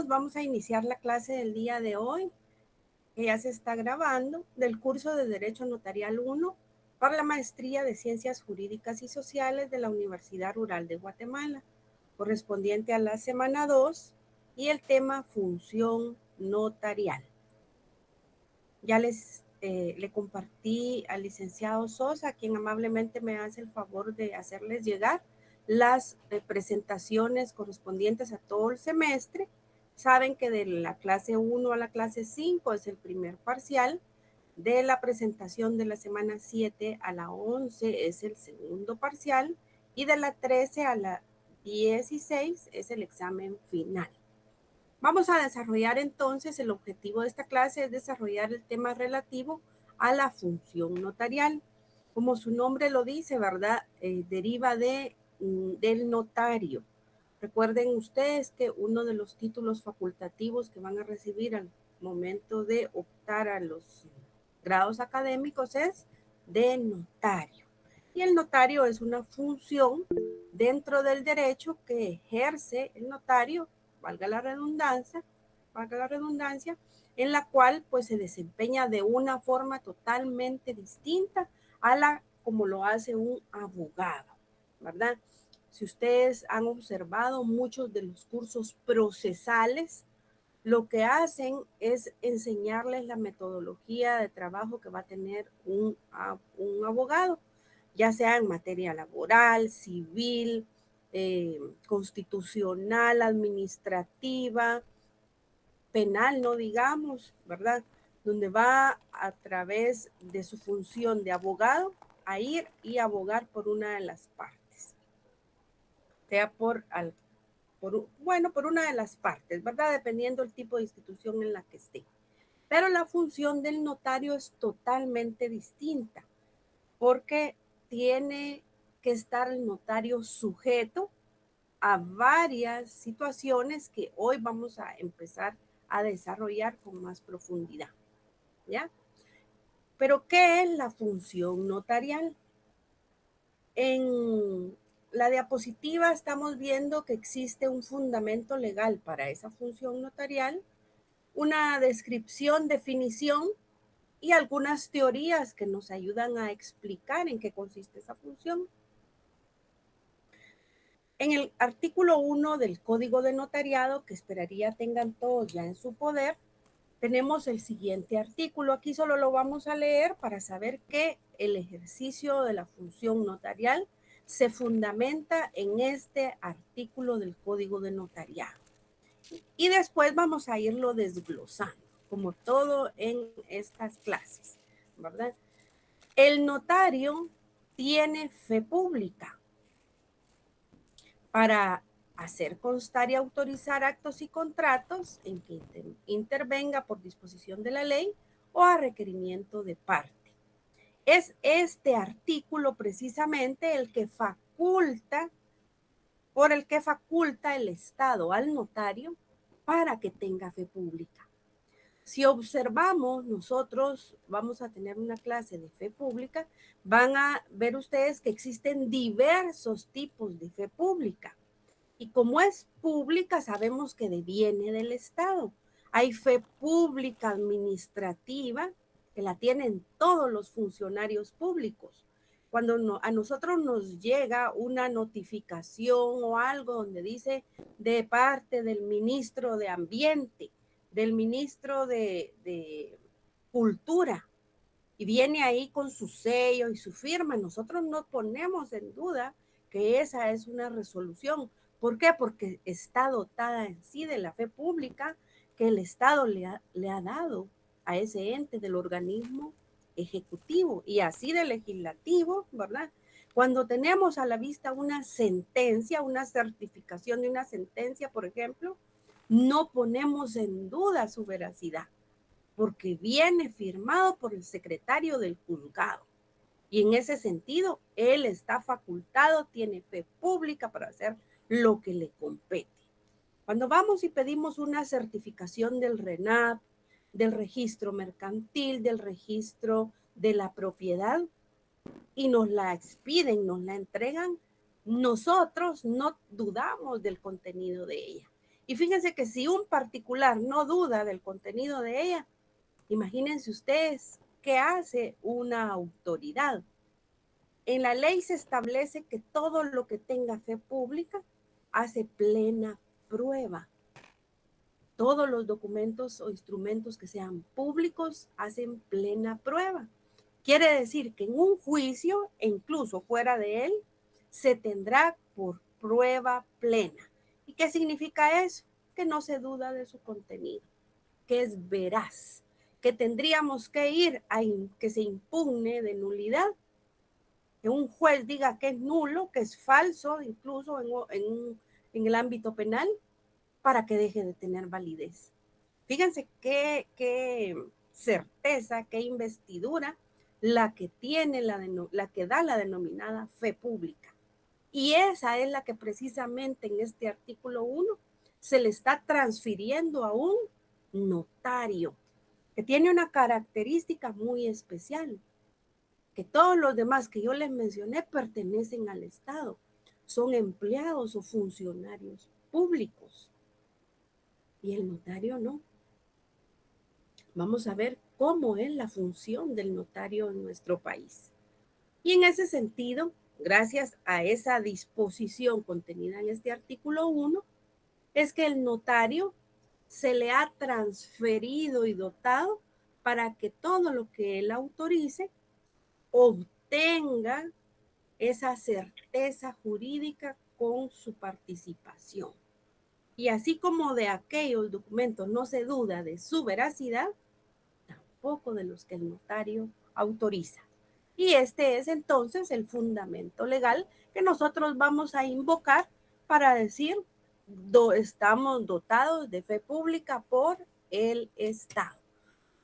bienvenidos. Vamos a iniciar la clase del día de hoy, que ya se está grabando, del curso de Derecho Notarial 1 para la Maestría de Ciencias Jurídicas y Sociales de la Universidad Rural de Guatemala, correspondiente a la semana 2 y el tema función notarial. Ya le compartí al licenciado Sosa, quien amablemente me hace el favor de hacerles llegar las presentaciones correspondientes a todo el semestre. Saben que de la clase 1 a la clase 5 es el primer parcial, de la presentación de la semana 7 a la 11 es el segundo parcial y de la 13 a la 16 es el examen final. Vamos a desarrollar entonces, el objetivo de esta clase es desarrollar el tema relativo a la función notarial. Como su nombre lo dice, ¿verdad? Deriva del notario. Recuerden ustedes que uno de los títulos facultativos que van a recibir al momento de optar a los grados académicos es de notario. Y el notario es una función dentro del derecho que ejerce el notario, valga la redundancia, en la cual pues se desempeña de una forma totalmente distinta a la como lo hace un abogado, ¿verdad? Si ustedes han observado muchos de los cursos procesales, lo que hacen es enseñarles la metodología de trabajo que va a tener un abogado, ya sea en materia laboral, civil, constitucional, administrativa, penal, no digamos, ¿verdad? Donde va a través de su función de abogado a ir y abogar por una de las partes, sea por una de las partes, ¿verdad? Dependiendo del tipo de institución en la que esté. Pero la función del notario es totalmente distinta, porque tiene que estar el notario sujeto a varias situaciones que hoy vamos a empezar a desarrollar con más profundidad, ¿ya? Pero, ¿qué es la función notarial? En la diapositiva estamos viendo que existe un fundamento legal para esa función notarial, una descripción, definición y algunas teorías que nos ayudan a explicar en qué consiste esa función. En el artículo 1 del Código de Notariado, que esperaría tengan todos ya en su poder, tenemos el siguiente artículo. Aquí solo lo vamos a leer para saber que el ejercicio de la función notarial se fundamenta en este artículo del Código de Notariado. Y después vamos a irlo desglosando, como todo en estas clases, ¿verdad? El notario tiene fe pública para hacer constar y autorizar actos y contratos en que intervenga por disposición de la ley o a requerimiento de parte. Es este artículo precisamente el que faculta el Estado al notario para que tenga fe pública. Si observamos, nosotros vamos a tener una clase de fe pública, van a ver ustedes que existen diversos tipos de fe pública. Y como es pública, sabemos que deviene del Estado. Hay fe pública administrativa que la tienen todos los funcionarios públicos. Cuando a nosotros nos llega una notificación o algo donde dice de parte del ministro de Ambiente, del ministro de Cultura, y viene ahí con su sello y su firma, nosotros no ponemos en duda que esa es una resolución. ¿Por qué? Porque está dotada en sí de la fe pública que el Estado le ha dado a ese ente del organismo ejecutivo y así del legislativo, ¿verdad? Cuando tenemos a la vista una sentencia, una certificación de una sentencia, por ejemplo, no ponemos en duda su veracidad, porque viene firmado por el secretario del juzgado. Y en ese sentido, él está facultado, tiene fe pública para hacer lo que le compete. Cuando vamos y pedimos una certificación del RENAP, del registro mercantil, del registro de la propiedad, y nos la expiden, nos la entregan, nosotros no dudamos del contenido de ella. Y fíjense que si un particular no duda del contenido de ella, imagínense ustedes qué hace una autoridad. En la ley se establece que todo lo que tenga fe pública hace plena prueba. Todos los documentos o instrumentos que sean públicos hacen plena prueba. Quiere decir que en un juicio, e incluso fuera de él, se tendrá por prueba plena. ¿Y qué significa eso? Que no se duda de su contenido, que es veraz, que tendríamos que ir a que se impugne de nulidad, que un juez diga que es nulo, que es falso, incluso en el ámbito penal, para que deje de tener validez. Fíjense qué certeza, qué investidura la que tiene la que da la denominada fe pública. Y esa es la que precisamente en este artículo 1 se le está transfiriendo a un notario, que tiene una característica muy especial, que todos los demás que yo les mencioné pertenecen al Estado, son empleados o funcionarios públicos, y el notario no. Vamos a ver cómo es la función del notario en nuestro país. Y en ese sentido, gracias a esa disposición contenida en este artículo 1, es que el notario se le ha transferido y dotado para que todo lo que él autorice obtenga esa certeza jurídica con su participación. Y así como de aquellos documentos no se duda de su veracidad, tampoco de los que el notario autoriza. Y este es entonces el fundamento legal que nosotros vamos a invocar para decir, estamos dotados de fe pública por el Estado.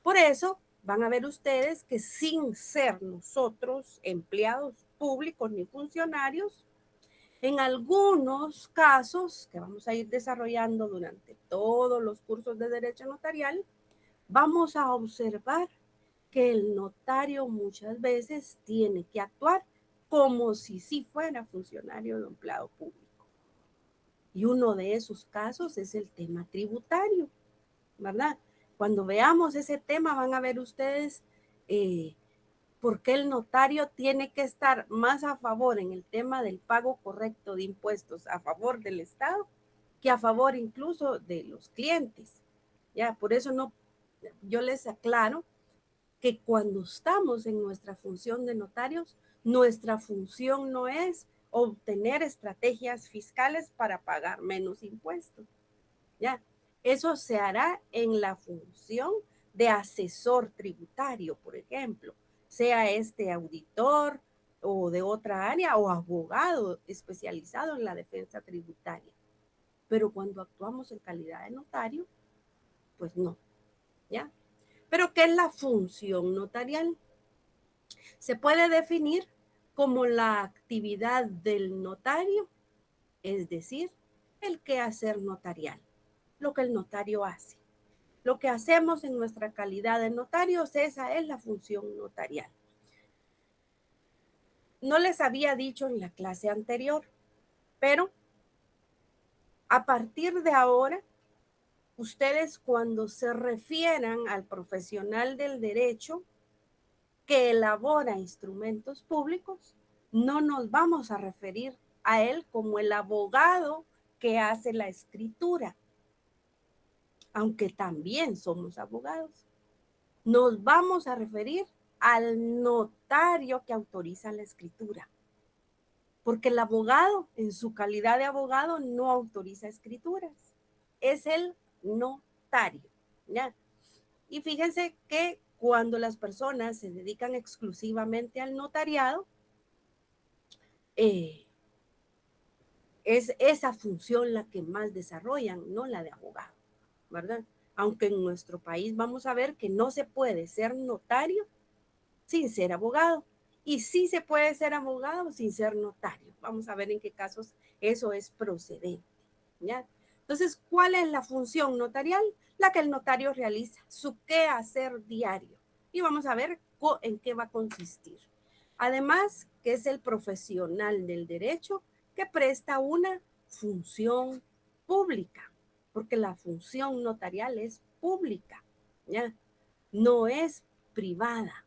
Por eso van a ver ustedes que sin ser nosotros empleados públicos ni funcionarios, en algunos casos que vamos a ir desarrollando durante todos los cursos de derecho notarial, vamos a observar que el notario muchas veces tiene que actuar como si sí fuera funcionario o empleado público. Y uno de esos casos es el tema tributario, ¿verdad? Cuando veamos ese tema van a ver ustedes por qué el notario tiene que estar más a favor en el tema del pago correcto de impuestos a favor del Estado que a favor incluso de los clientes. Ya, por eso no, yo les aclaro que cuando estamos en nuestra función de notarios, nuestra función no es obtener estrategias fiscales para pagar menos impuestos. ¿Ya? Eso se hará en la función de asesor tributario, por ejemplo, sea este auditor o de otra área o abogado especializado en la defensa tributaria. Pero cuando actuamos en calidad de notario, pues no, ¿ya? Pero ¿qué es la función notarial? Se puede definir como la actividad del notario, es decir, el quehacer notarial, lo que el notario hace. Lo que hacemos en nuestra calidad de notarios, esa es la función notarial. No les había dicho en la clase anterior, pero a partir de ahora, ustedes cuando se refieran al profesional del derecho que elabora instrumentos públicos, no nos vamos a referir a él como el abogado que hace la escritura, aunque también somos abogados. Nos vamos a referir al notario que autoriza la escritura, porque el abogado, en su calidad de abogado, no autoriza escrituras, es el notario, ¿ya? Y fíjense que cuando las personas se dedican exclusivamente al notariado, es esa función la que más desarrollan, no la de abogado, ¿verdad? Aunque en nuestro país vamos a ver que no se puede ser notario sin ser abogado. Y sí se puede ser abogado sin ser notario. Vamos a ver en qué casos eso es procedente, ¿ya? Entonces, ¿cuál es la función notarial? La que el notario realiza, su quehacer diario. Y vamos a ver en qué va a consistir. Además, que es el profesional del derecho que presta una función pública. porque la función notarial es pública, ¿ya? No es privada,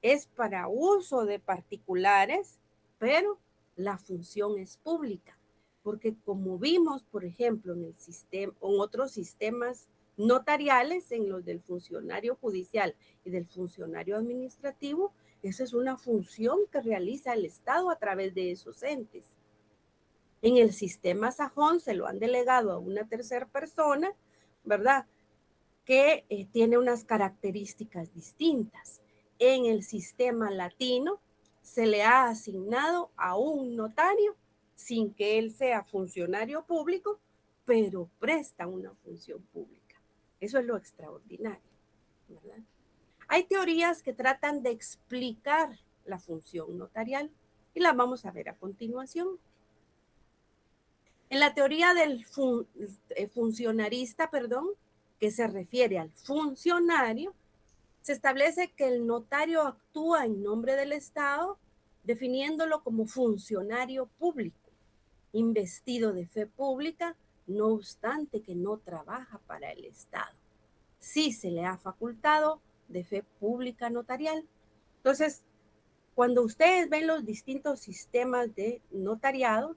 es para uso de particulares, pero la función es pública, porque como vimos, por ejemplo, en el sistema, en otros sistemas notariales, en los del funcionario judicial y del funcionario administrativo, esa es una función que realiza el Estado a través de esos entes. En el sistema sajón se lo han delegado a una tercera persona, ¿verdad? Que tiene unas características distintas. En el sistema latino se le ha asignado a un notario sin que él sea funcionario público, pero presta una función pública. Eso es lo extraordinario, ¿verdad? Hay teorías que tratan de explicar la función notarial y la vamos a ver a continuación. En la teoría del funcionarista, que se refiere al funcionario, se establece que el notario actúa en nombre del Estado, definiéndolo como funcionario público, investido de fe pública, no obstante que no trabaja para el Estado. Sí se le ha facultado de fe pública notarial. Entonces, cuando ustedes ven los distintos sistemas de notariado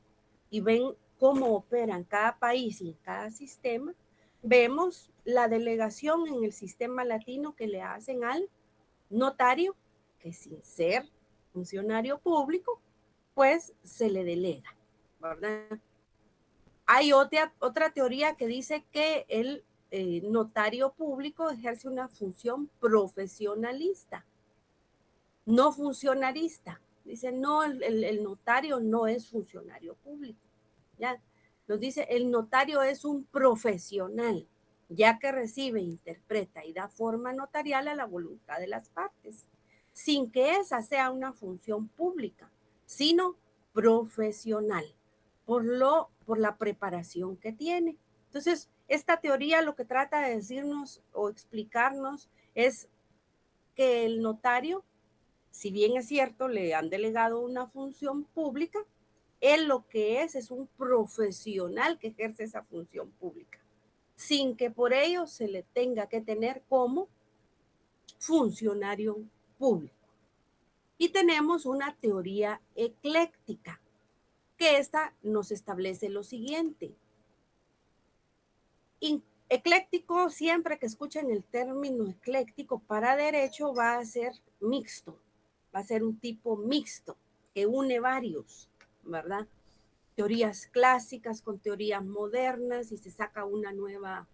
y ven cómo operan cada país y cada sistema, vemos la delegación en el sistema latino que le hacen al notario, que sin ser funcionario público, pues se le delega, ¿verdad? Hay otra teoría que dice que el notario público ejerce una función profesionalista, no funcionarista. Dice, no, el notario no es funcionario público. Ya nos dice, el notario es un profesional, ya que recibe, interpreta y da forma notarial a la voluntad de las partes, sin que esa sea una función pública, sino profesional, por la preparación que tiene. Entonces, esta teoría lo que trata de decirnos o explicarnos es que el notario, si bien es cierto, le han delegado una función pública, él lo que es un profesional que ejerce esa función pública, sin que por ello se le tenga que tener como funcionario público. Y tenemos una teoría ecléctica, que esta nos establece lo siguiente. Ecléctico, siempre que escuchen el término ecléctico para derecho, va a ser mixto, va a ser un tipo mixto que une varios, ¿verdad? Teorías clásicas con teorías modernas y se saca una nueva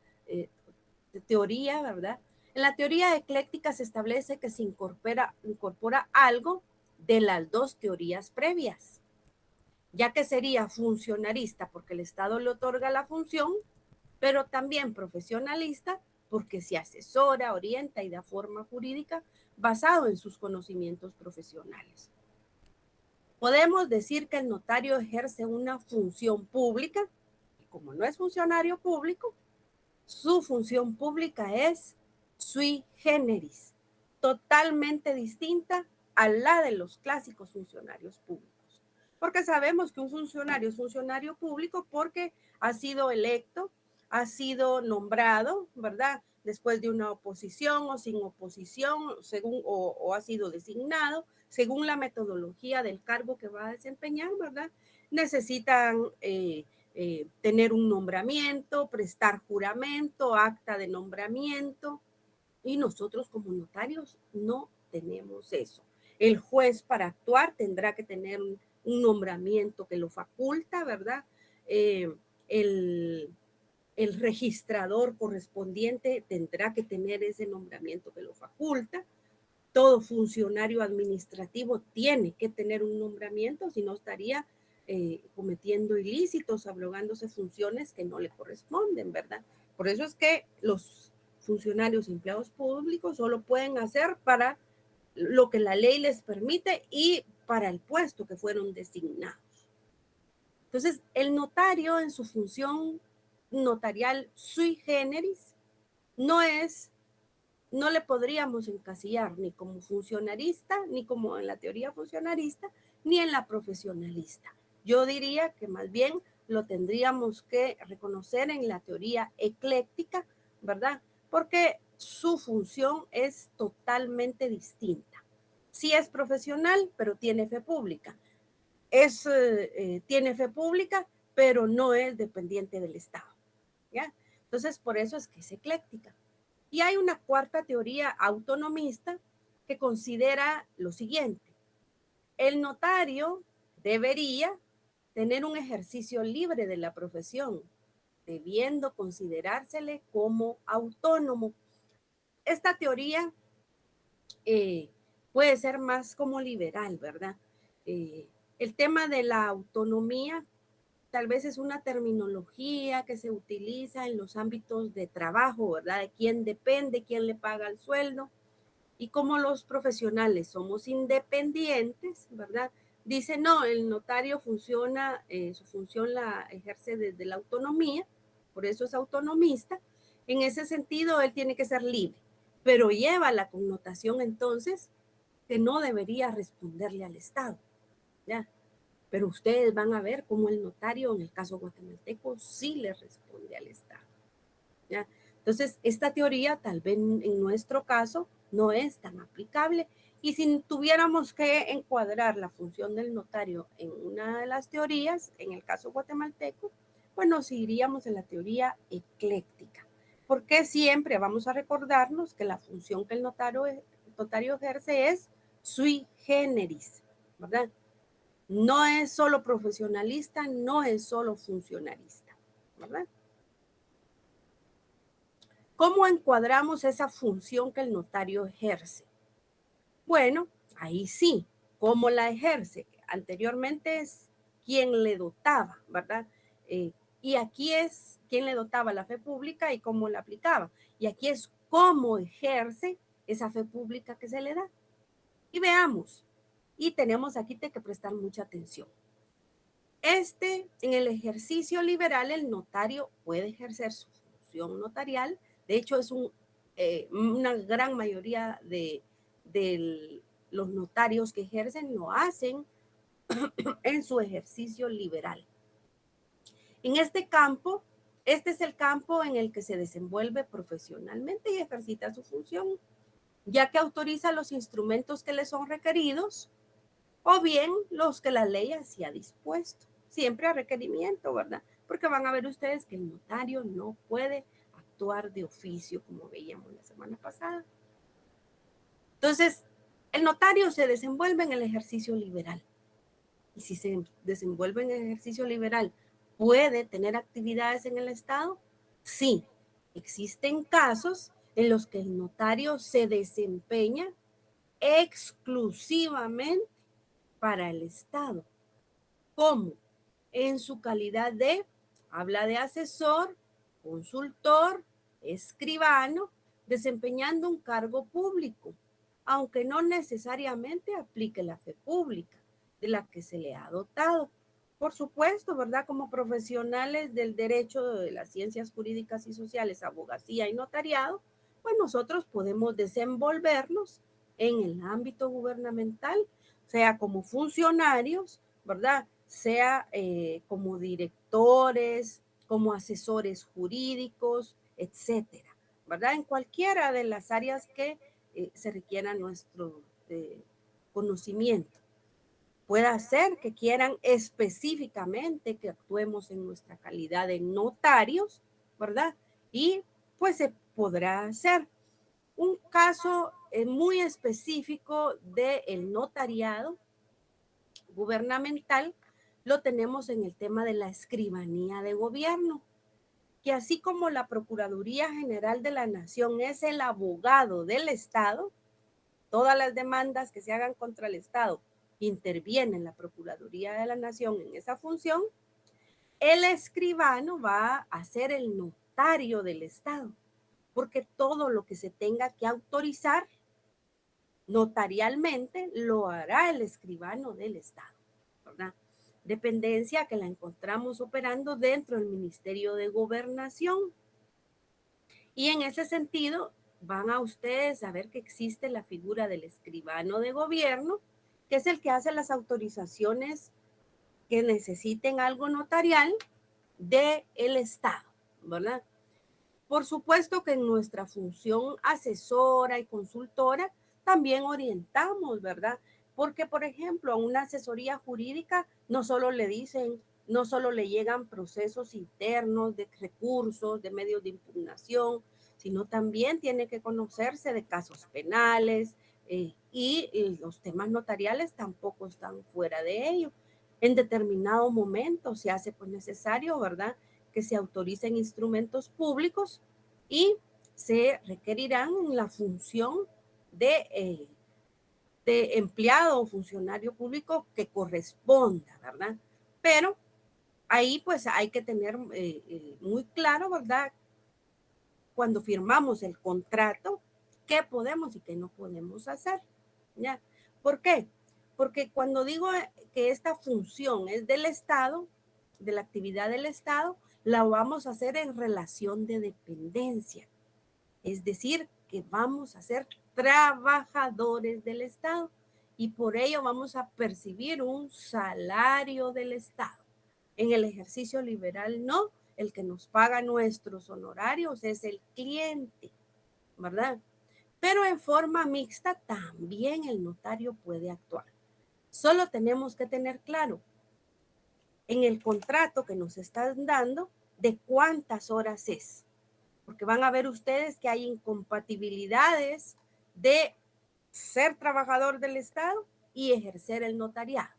teoría, ¿verdad? En la teoría ecléctica se establece que se incorpora algo de las dos teorías previas, ya que sería funcionarista porque el Estado le otorga la función, pero también profesionalista porque se asesora, orienta y da forma jurídica basado en sus conocimientos profesionales. Podemos decir que el notario ejerce una función pública, y como no es funcionario público, su función pública es sui generis, totalmente distinta a la de los clásicos funcionarios públicos. Porque sabemos que un funcionario es funcionario público porque ha sido electo, ha sido nombrado, ¿verdad? Después de una oposición o sin oposición, según o ha sido designado, según la metodología del cargo que va a desempeñar, ¿verdad? Necesitan tener un nombramiento, prestar juramento, acta de nombramiento, y nosotros como notarios no tenemos eso. El juez para actuar tendrá que tener un nombramiento que lo faculta, ¿verdad? El, el registrador correspondiente tendrá que tener ese nombramiento que lo faculta. Todo funcionario administrativo tiene que tener un nombramiento, si no estaría cometiendo ilícitos, abrogándose funciones que no le corresponden, ¿verdad? Por eso es que los funcionarios empleados públicos solo pueden hacer para lo que la ley les permite y para el puesto que fueron designados. Entonces, el notario en su función notarial sui generis no le podríamos encasillar ni como funcionarista, ni como en la teoría funcionarista, ni en la profesionalista. Yo diría que más bien lo tendríamos que reconocer en la teoría ecléctica, ¿verdad? Porque su función es totalmente distinta. Sí es profesional, pero tiene fe pública. Tiene fe pública, pero no es dependiente del Estado, ¿ya? Entonces, por eso es que es ecléctica. Y hay una cuarta teoría autonomista que considera lo siguiente: el notario debería tener un ejercicio libre de la profesión, debiendo considerársele como autónomo. Esta teoría puede ser más como liberal, ¿verdad? El tema de la autonomía tal vez es una terminología que se utiliza en los ámbitos de trabajo, ¿verdad? De quién depende, quién le paga el sueldo. Y como los profesionales somos independientes, ¿verdad? Dice, no, el notario funciona, su función la ejerce desde la autonomía, por eso es autonomista. En ese sentido, él tiene que ser libre, pero lleva la connotación entonces que no debería responderle al Estado, ¿ya? Pero ustedes van a ver cómo el notario, en el caso guatemalteco, sí le responde al Estado, ¿ya? Entonces, esta teoría tal vez en nuestro caso no es tan aplicable, y si tuviéramos que encuadrar la función del notario en una de las teorías, en el caso guatemalteco, pues nos iríamos en la teoría ecléctica, porque siempre vamos a recordarnos que la función que el notario ejerce es sui generis, ¿verdad? No es solo profesionalista, no es solo funcionalista, ¿verdad? ¿Cómo encuadramos esa función que el notario ejerce? Bueno, ahí sí, ¿cómo la ejerce? Anteriormente es quien le dotaba, ¿verdad? Y aquí es quien le dotaba la fe pública y cómo la aplicaba. Y aquí es cómo ejerce esa fe pública que se le da. Y veamos, y tenemos aquí que prestar mucha atención. En el ejercicio liberal, el notario puede ejercer su función notarial. De hecho, es una gran mayoría de los notarios que ejercen lo hacen en su ejercicio liberal. En este campo, este es el campo en el que se desenvuelve profesionalmente y ejercita su función, ya que autoriza los instrumentos que le son requeridos o bien los que la ley así ha dispuesto, siempre a requerimiento, ¿verdad? Porque van a ver ustedes que el notario no puede actuar de oficio, como veíamos la semana pasada. Entonces, el notario se desenvuelve en el ejercicio liberal. Y si se desenvuelve en el ejercicio liberal, ¿puede tener actividades en el Estado? Sí, existen casos en los que el notario se desempeña exclusivamente para el Estado. ¿Cómo? En su calidad de, habla de asesor, consultor, escribano, desempeñando un cargo público, aunque no necesariamente aplique la fe pública de la que se le ha dotado. Por supuesto, ¿verdad? Como profesionales del derecho, de las ciencias jurídicas y sociales, abogacía y notariado, pues nosotros podemos desenvolvernos en el ámbito gubernamental, sea como funcionarios, ¿verdad? Sea como directores, como asesores jurídicos, etcétera, ¿verdad? En cualquiera de las áreas que se requiera nuestro conocimiento. Puede ser que quieran específicamente que actuemos en nuestra calidad de notarios, ¿verdad? Y pues se podrá hacer. Un caso muy específico del notariado gubernamental lo tenemos en el tema de la escribanía de gobierno, que así como la Procuraduría General de la Nación es el abogado del Estado, todas las demandas que se hagan contra el Estado interviene en la Procuraduría de la Nación en esa función, el escribano va a ser el notario del Estado, porque todo lo que se tenga que autorizar notarialmente lo hará el escribano del Estado, ¿verdad? Dependencia que la encontramos operando dentro del Ministerio de Gobernación. Y en ese sentido, van a ustedes a ver que existe la figura del escribano de gobierno, que es el que hace las autorizaciones que necesiten algo notarial, del Estado, ¿verdad? Por supuesto que en nuestra función asesora y consultora también orientamos, ¿verdad? Porque, por ejemplo, a una asesoría jurídica no solo le dicen, no solo le llegan procesos internos de recursos, de medios de impugnación, sino también tiene que conocerse de casos penales y los temas notariales tampoco están fuera de ello. En determinado momento se hace pues necesario, ¿verdad?, que se autoricen instrumentos públicos y se requerirán en la función de empleado o funcionario público que corresponda, ¿verdad? Pero ahí pues hay que tener muy claro, ¿verdad? Cuando firmamos el contrato, qué podemos y qué no podemos hacer, ¿ya? ¿Por qué? Porque cuando digo que esta función es del Estado, de la actividad del Estado, la vamos a hacer en relación de dependencia. Es decir, que vamos a ser trabajadores del Estado y por ello vamos a percibir un salario del Estado. En el ejercicio liberal no, el que nos paga nuestros honorarios es el cliente, ¿verdad? Pero en forma mixta también el notario puede actuar. Solo tenemos que tener claro en el contrato que nos están dando de cuántas horas es, porque van a ver ustedes que hay incompatibilidades de ser trabajador del Estado y ejercer el notariado,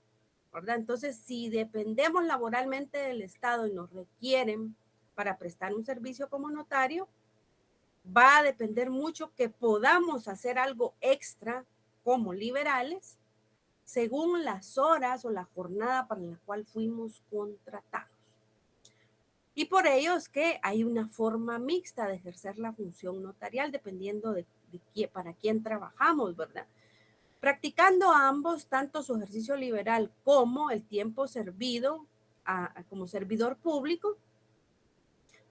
¿verdad? Entonces, si dependemos laboralmente del Estado y nos requieren para prestar un servicio como notario, va a depender mucho que podamos hacer algo extra como liberales según las horas o la jornada para la cual fuimos contratados. Y por ello es que hay una forma mixta de ejercer la función notarial dependiendo de para quién trabajamos, ¿verdad? Practicando ambos, tanto su ejercicio liberal como el tiempo servido como servidor público,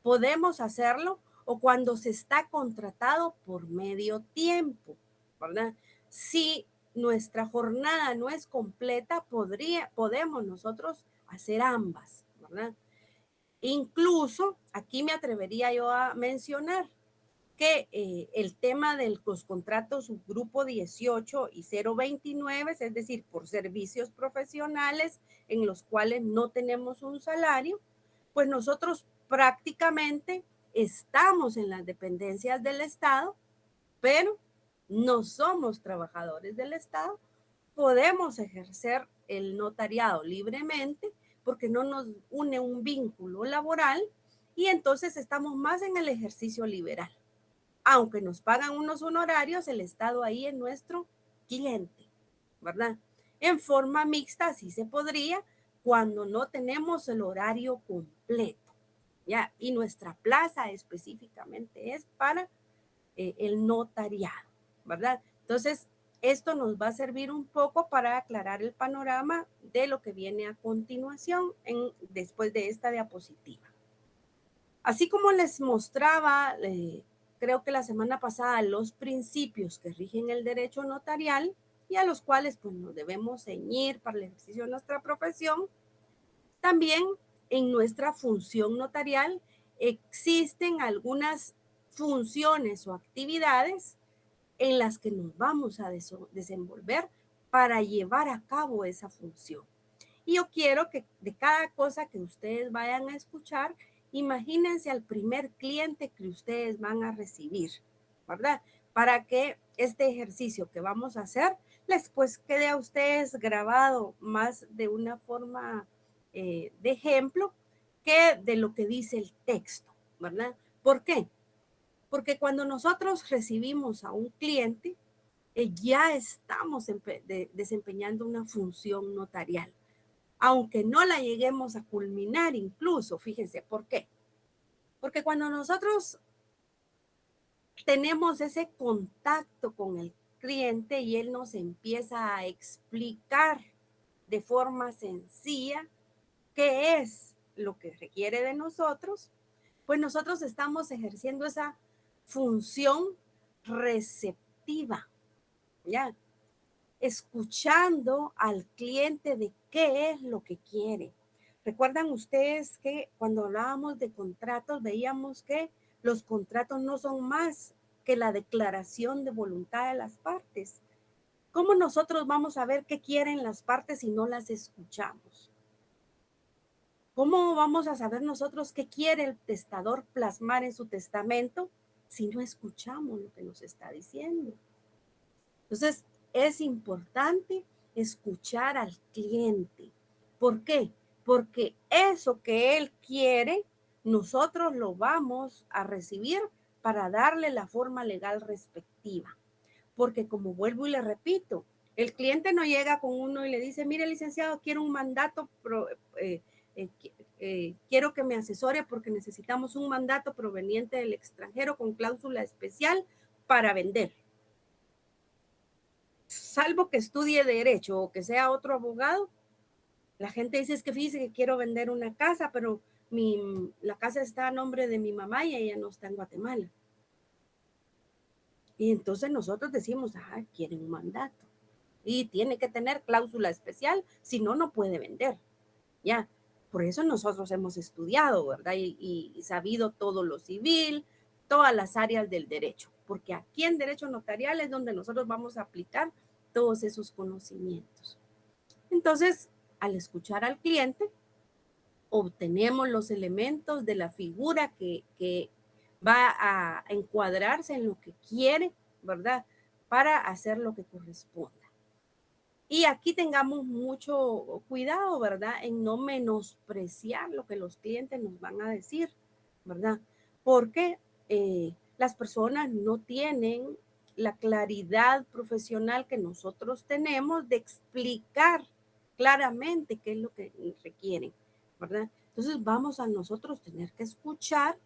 podemos hacerlo o cuando se está contratado por medio tiempo, ¿verdad? Si nuestra jornada no es completa, podemos nosotros hacer ambas, ¿verdad? Incluso, aquí me atrevería yo a mencionar que el tema de los contratos subgrupo 18 y 029, es decir, por servicios profesionales en los cuales no tenemos un salario, pues nosotros prácticamente estamos en las dependencias del Estado, pero no somos trabajadores del Estado, podemos ejercer el notariado libremente porque no nos une un vínculo laboral y entonces estamos más en el ejercicio liberal. Aunque nos pagan unos honorarios, el Estado ahí es nuestro cliente, ¿verdad? En forma mixta sí se podría cuando no tenemos el horario completo, ¿ya? Y nuestra plaza específicamente es para el notariado, ¿verdad? Entonces, esto nos va a servir un poco para aclarar el panorama de lo que viene a continuación después de esta diapositiva. Así como les mostraba, creo que la semana pasada, los principios que rigen el derecho notarial y a los cuales pues, nos debemos ceñir para el ejercicio de nuestra profesión, también en nuestra función notarial existen algunas funciones o actividades en las que nos vamos a desenvolver para llevar a cabo esa función. Y yo quiero que de cada cosa que ustedes vayan a escuchar, imagínense al primer cliente que ustedes van a recibir, ¿verdad? Para que este ejercicio que vamos a hacer les pues quede a ustedes grabado más de una forma de ejemplo que de lo que dice el texto, ¿verdad? ¿Por qué? Porque cuando nosotros recibimos a un cliente, ya estamos desempeñando una función notarial, aunque no la lleguemos a culminar incluso, fíjense, ¿por qué? Porque cuando nosotros tenemos ese contacto con el cliente y él nos empieza a explicar de forma sencilla qué es lo que requiere de nosotros, pues nosotros estamos ejerciendo esa función receptiva, ¿ya? Escuchando al cliente de qué es lo que quiere, ¿Recuerdan ustedes que cuando hablábamos de contratos veíamos que los contratos no son más que la declaración de voluntad de las partes? ¿Cómo nosotros vamos a ver qué quieren las partes si no las escuchamos? ¿Cómo vamos a saber nosotros qué quiere el testador plasmar en su testamento si no escuchamos lo que nos está diciendo? Entonces, es importante escuchar al cliente. ¿Por qué? Porque eso que él quiere, nosotros lo vamos a recibir para darle la forma legal respectiva. Porque como vuelvo y le repito, el cliente no llega con uno y le dice, mire, licenciado, quiero un mandato, quiero que me asesore porque necesitamos un mandato proveniente del extranjero con cláusula especial para vender. Salvo que estudie derecho o que sea otro abogado, la gente dice, es que fíjese que quiero vender una casa, pero la casa está a nombre de mi mamá y ella no está en Guatemala. Y entonces nosotros decimos, quiere un mandato. Y tiene que tener cláusula especial, si no, no puede vender. Ya, por eso nosotros hemos estudiado, ¿verdad? Y sabido todo lo civil, todas las áreas del derecho, porque aquí en derecho notarial es donde nosotros vamos a aplicar todos esos conocimientos. Entonces, al escuchar al cliente, obtenemos los elementos de la figura que va a encuadrarse en lo que quiere, ¿verdad? Para hacer lo que corresponda. Y aquí tengamos mucho cuidado, ¿verdad? En no menospreciar lo que los clientes nos van a decir, ¿verdad? Porque las personas no tienen la claridad profesional que nosotros tenemos de explicar claramente qué es lo que requieren, ¿verdad? Entonces vamos a nosotros tener que escuchar,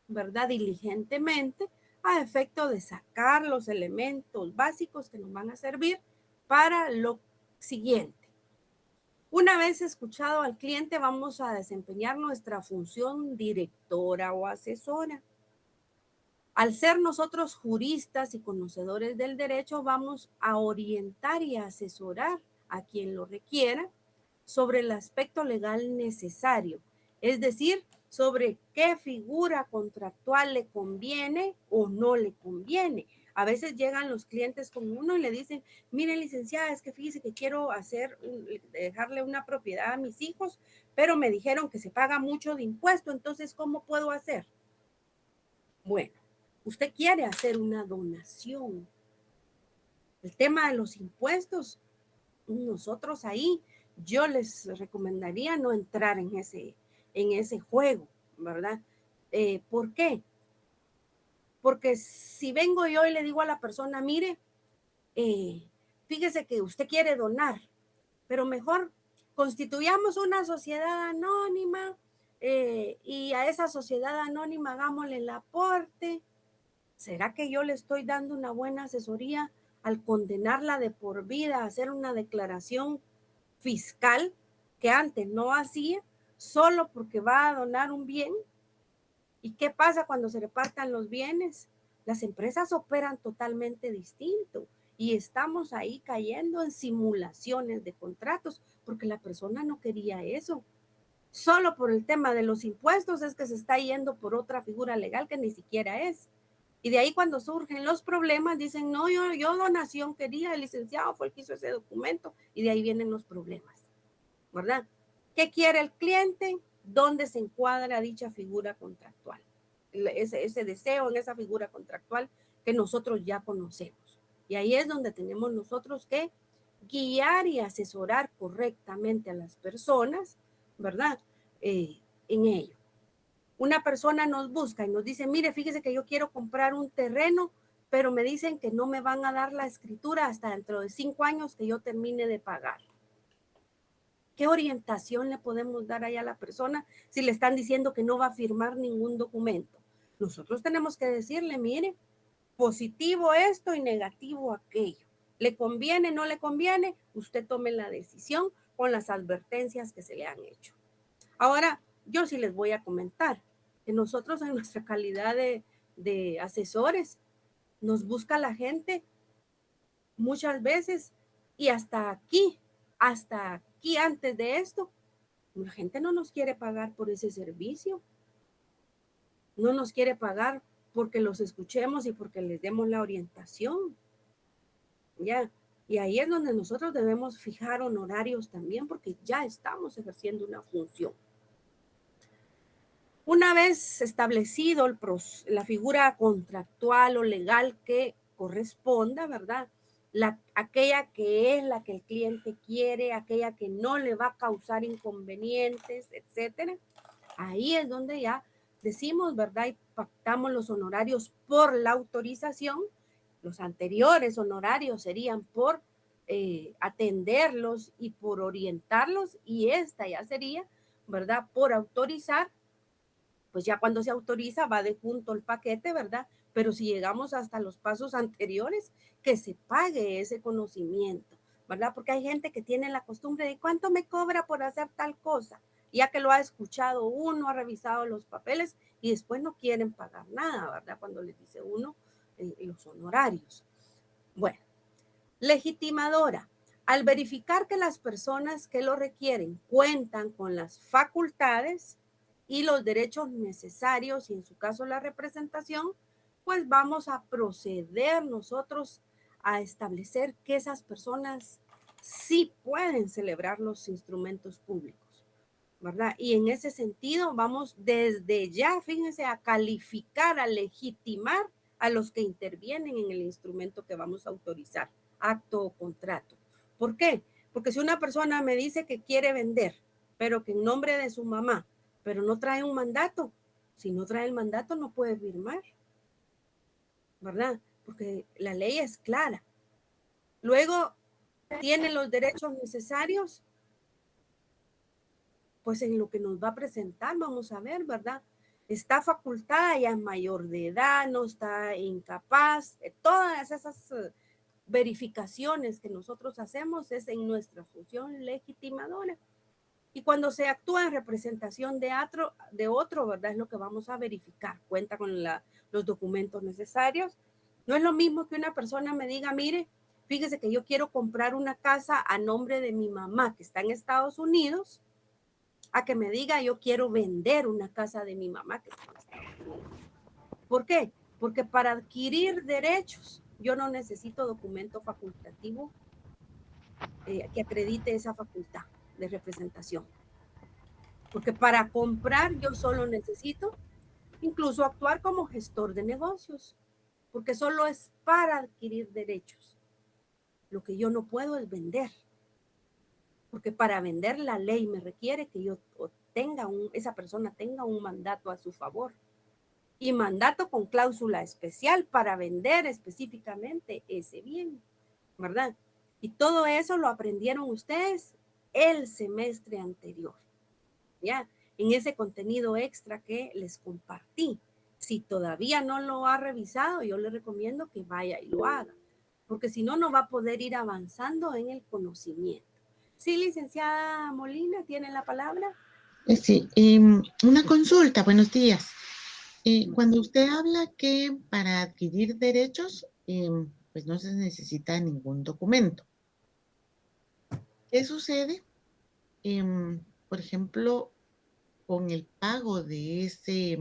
¿verdad? Diligentemente a efecto de sacar los elementos básicos que nos van a servir para lo siguiente. Una vez escuchado al cliente, vamos a desempeñar nuestra función directora o asesora. Al ser nosotros juristas y conocedores del derecho, vamos a orientar y asesorar a quien lo requiera sobre el aspecto legal necesario, es decir, sobre qué figura contractual le conviene o no le conviene. A veces llegan los clientes con uno y le dicen, mire, licenciada, es que fíjese que quiero dejarle una propiedad a mis hijos, pero me dijeron que se paga mucho de impuesto, entonces, ¿cómo puedo hacer? Bueno, usted quiere hacer una donación. El tema de los impuestos, nosotros ahí, yo les recomendaría no entrar en ese juego, ¿verdad? ¿Por qué? Porque si vengo yo y le digo a la persona, mire, fíjese que usted quiere donar, pero mejor constituyamos una sociedad anónima y a esa sociedad anónima hagámosle el aporte. ¿Será que yo le estoy dando una buena asesoría al condenarla de por vida a hacer una declaración fiscal que antes no hacía solo porque va a donar un bien? ¿Y qué pasa cuando se repartan los bienes? Las empresas operan totalmente distinto y estamos ahí cayendo en simulaciones de contratos porque la persona no quería eso. Solo por el tema de los impuestos es que se está yendo por otra figura legal que ni siquiera es. Y de ahí cuando surgen los problemas dicen, no, yo donación quería, el licenciado fue el que hizo ese documento y de ahí vienen los problemas, ¿verdad? ¿Qué quiere el cliente? ¿Dónde se encuadra dicha figura contractual? Ese deseo en esa figura contractual que nosotros ya conocemos. Y ahí es donde tenemos nosotros que guiar y asesorar correctamente a las personas, ¿verdad? En ello. Una persona nos busca y nos dice, mire, fíjese que yo quiero comprar un terreno, pero me dicen que no me van a dar la escritura hasta dentro de 5 años que yo termine de pagar. ¿Qué orientación le podemos dar ahí a la persona si le están diciendo que no va a firmar ningún documento? Nosotros tenemos que decirle, mire, positivo esto y negativo aquello. ¿Le conviene, no le conviene? Usted tome la decisión con las advertencias que se le han hecho. Ahora, yo sí les voy a comentar que nosotros en nuestra calidad de asesores nos busca la gente muchas veces y hasta aquí antes de esto, La gente no nos quiere pagar por ese servicio, no nos quiere pagar porque los escuchemos y porque les demos la orientación, ¿ya? Y ahí es donde nosotros debemos fijar honorarios también porque ya estamos ejerciendo una función. Una vez establecido la figura contractual o legal que corresponda, ¿verdad? Aquella que es la que el cliente quiere, aquella que no le va a causar inconvenientes, etcétera. Ahí es donde ya decimos, ¿verdad? Y pactamos los honorarios por la autorización. Los anteriores honorarios serían por atenderlos y por orientarlos, y esta ya sería, ¿verdad? Por autorizar. Pues ya cuando se autoriza va de junto el paquete, ¿verdad? Pero si llegamos hasta los pasos anteriores, que se pague ese conocimiento, ¿verdad? Porque hay gente que tiene la costumbre de cuánto me cobra por hacer tal cosa, ya que lo ha escuchado uno, ha revisado los papeles y después no quieren pagar nada, ¿verdad? Cuando les dice uno los honorarios. Bueno, legitimadora. Al verificar que las personas que lo requieren cuentan con las facultades y los derechos necesarios, y en su caso la representación, pues vamos a proceder nosotros a establecer que esas personas sí pueden celebrar los instrumentos públicos, ¿verdad? Y en ese sentido vamos desde ya, fíjense, a calificar, a legitimar a los que intervienen en el instrumento que vamos a autorizar, acto o contrato. ¿Por qué? Porque si una persona me dice que quiere vender, pero que en nombre de su mamá, pero no trae un mandato, si no trae el mandato no puede firmar, ¿verdad? Porque la ley es clara. Luego, tiene los derechos necesarios, pues en lo que nos va a presentar, vamos a ver, ¿verdad? Está facultada, ya es mayor de edad, no está incapaz, todas esas verificaciones que nosotros hacemos es en nuestra función legitimadora. Y cuando se actúa en representación de otro, ¿verdad? Es lo que vamos a verificar. Cuenta con los documentos necesarios. No es lo mismo que una persona me diga, mire, fíjese que yo quiero comprar una casa a nombre de mi mamá que está en Estados Unidos, a que me diga yo quiero vender una casa de mi mamá que está en Estados Unidos. ¿Por qué? Porque para adquirir derechos yo no necesito documento facultativo que acredite esa facultad de representación. Porque para comprar yo solo necesito incluso actuar como gestor de negocios, porque solo es para adquirir derechos. Lo que yo no puedo es vender, porque para vender la ley me requiere que yo esa persona tenga un mandato a su favor. Y mandato con cláusula especial para vender específicamente ese bien, ¿verdad? Y todo eso lo aprendieron ustedes el semestre anterior, ¿ya? En ese contenido extra que les compartí. Si todavía no lo ha revisado, yo le recomiendo que vaya y lo haga, porque si no, no va a poder ir avanzando en el conocimiento. Sí, licenciada Molina, ¿tiene la palabra? Sí, una consulta, buenos días. Cuando usted habla que para adquirir derechos, pues no se necesita ningún documento. ¿Qué sucede, por ejemplo, con el pago de ese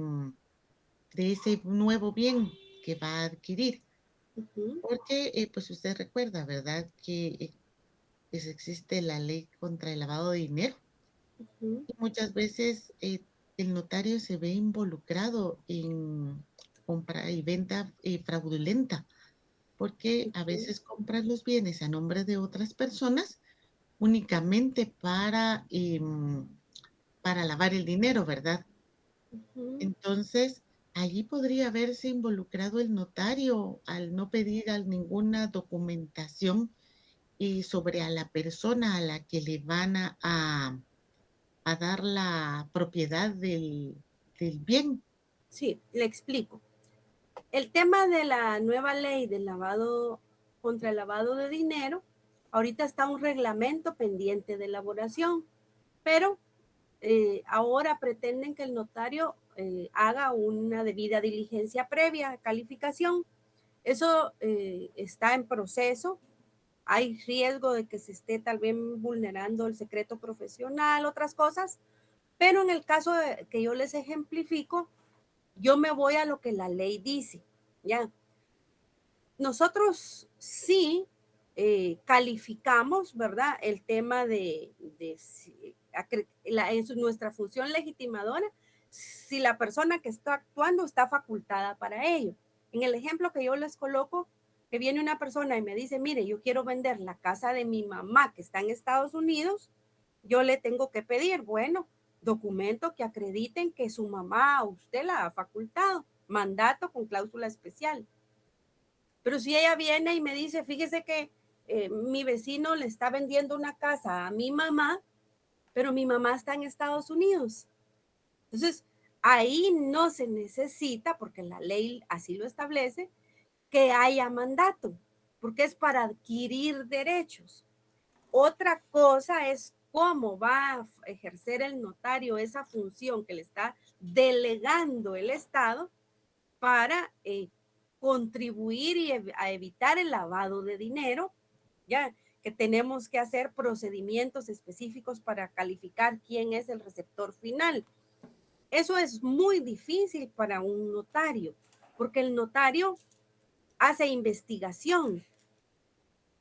nuevo bien que va a adquirir? Porque, pues usted recuerda, ¿verdad? Que pues existe la ley contra el lavado de dinero. Y muchas veces el notario se ve involucrado en compra y venta fraudulenta, porque a veces compran los bienes a nombre de otras personas únicamente para lavar el dinero, ¿verdad? Entonces, allí podría haberse involucrado el notario al no pedir ninguna documentación sobre a la persona a la que le van a dar la propiedad del bien. Sí, le explico. El tema de la nueva ley del lavado contra el lavado de dinero, ahorita está un reglamento pendiente de elaboración, pero ahora pretenden que el notario haga una debida diligencia previa, calificación. Eso está en proceso. hay riesgo de que se esté tal vez vulnerando el secreto profesional, otras cosas, pero en el caso de que yo les ejemplifico, yo me voy a lo que la ley dice, ¿ya? Nosotros sí calificamos, ¿verdad? El tema en nuestra función legitimadora, si la persona que está actuando está facultada para ello. En el ejemplo que yo les coloco, que viene una persona y me dice, mire, yo quiero vender la casa de mi mamá que está en Estados Unidos, yo le tengo que pedir, bueno, documento que acrediten que su mamá a usted la ha facultado, mandato con cláusula especial. Pero si ella viene y me dice, fíjese que mi vecino le está vendiendo una casa a mi mamá, pero mi mamá está en Estados Unidos. Entonces, ahí no se necesita, porque la ley así lo establece, que haya mandato, porque es para adquirir derechos. Otra cosa es cómo va a ejercer el notario esa función que le está delegando el Estado para contribuir y a evitar el lavado de dinero, ya que tenemos que hacer procedimientos específicos para calificar quién es el receptor final. Eso es muy difícil para un notario, porque el notario hace investigación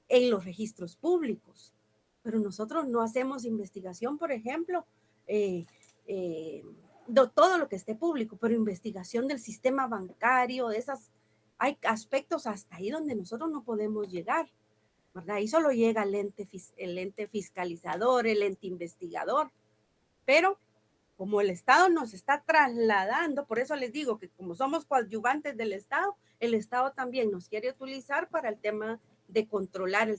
en los registros públicos, pero nosotros no hacemos investigación, por ejemplo, eh, eh, de todo lo que esté público, pero investigación del sistema bancario, de esas, hay aspectos hasta ahí donde nosotros no podemos llegar, ¿verdad? Ahí solo llega el ente fiscalizador, el ente investigador, pero como el Estado nos está trasladando, por eso les digo que como somos coadyuvantes del Estado, el Estado también nos quiere utilizar para el tema de controlar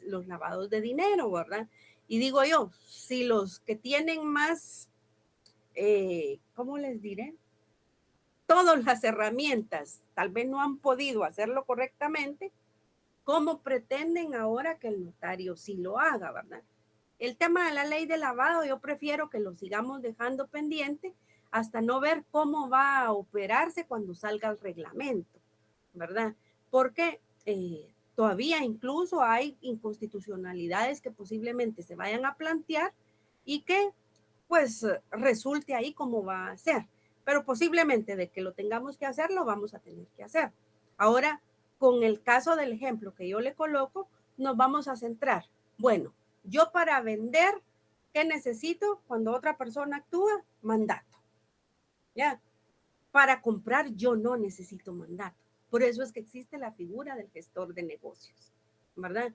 los lavados de dinero, ¿verdad? Y digo yo, si los que tienen más, ¿cómo les diré? Todas las herramientas tal vez no han podido hacerlo correctamente, ¿cómo pretenden ahora que el notario sí lo haga, verdad? El tema de la ley de lavado, yo prefiero que lo sigamos dejando pendiente hasta no ver cómo va a operarse cuando salga el reglamento, ¿verdad? Porque todavía incluso hay inconstitucionalidades que posiblemente se vayan a plantear y que pues resulte ahí cómo va a ser. Pero posiblemente de que lo tengamos que hacer, lo vamos a tener que hacer. Ahora, con el caso del ejemplo que yo le coloco, nos vamos a centrar. Bueno, yo para vender, ¿qué necesito cuando otra persona actúa? Mandato. ¿Ya? Para comprar yo no necesito mandato. Por eso es que existe la figura del gestor de negocios, ¿verdad?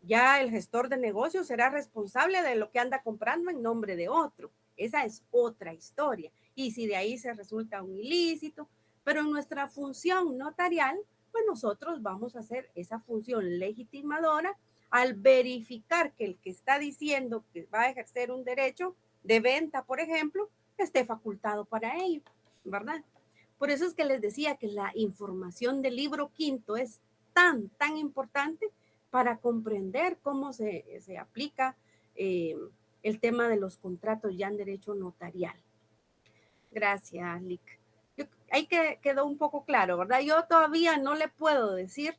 Ya el gestor de negocios será responsable de lo que anda comprando en nombre de otro. Esa es otra historia. Y si de ahí se resulta un ilícito, pero en nuestra función notarial, pues nosotros vamos a hacer esa función legitimadora al verificar que el que está diciendo que va a ejercer un derecho de venta, por ejemplo, esté facultado para ello, ¿verdad? Por eso es que les decía que la información del libro quinto es tan importante para comprender cómo se aplica el tema de los contratos ya en derecho notarial. Gracias, Lick. Ahí quedó un poco claro, ¿verdad? Yo todavía no le puedo decir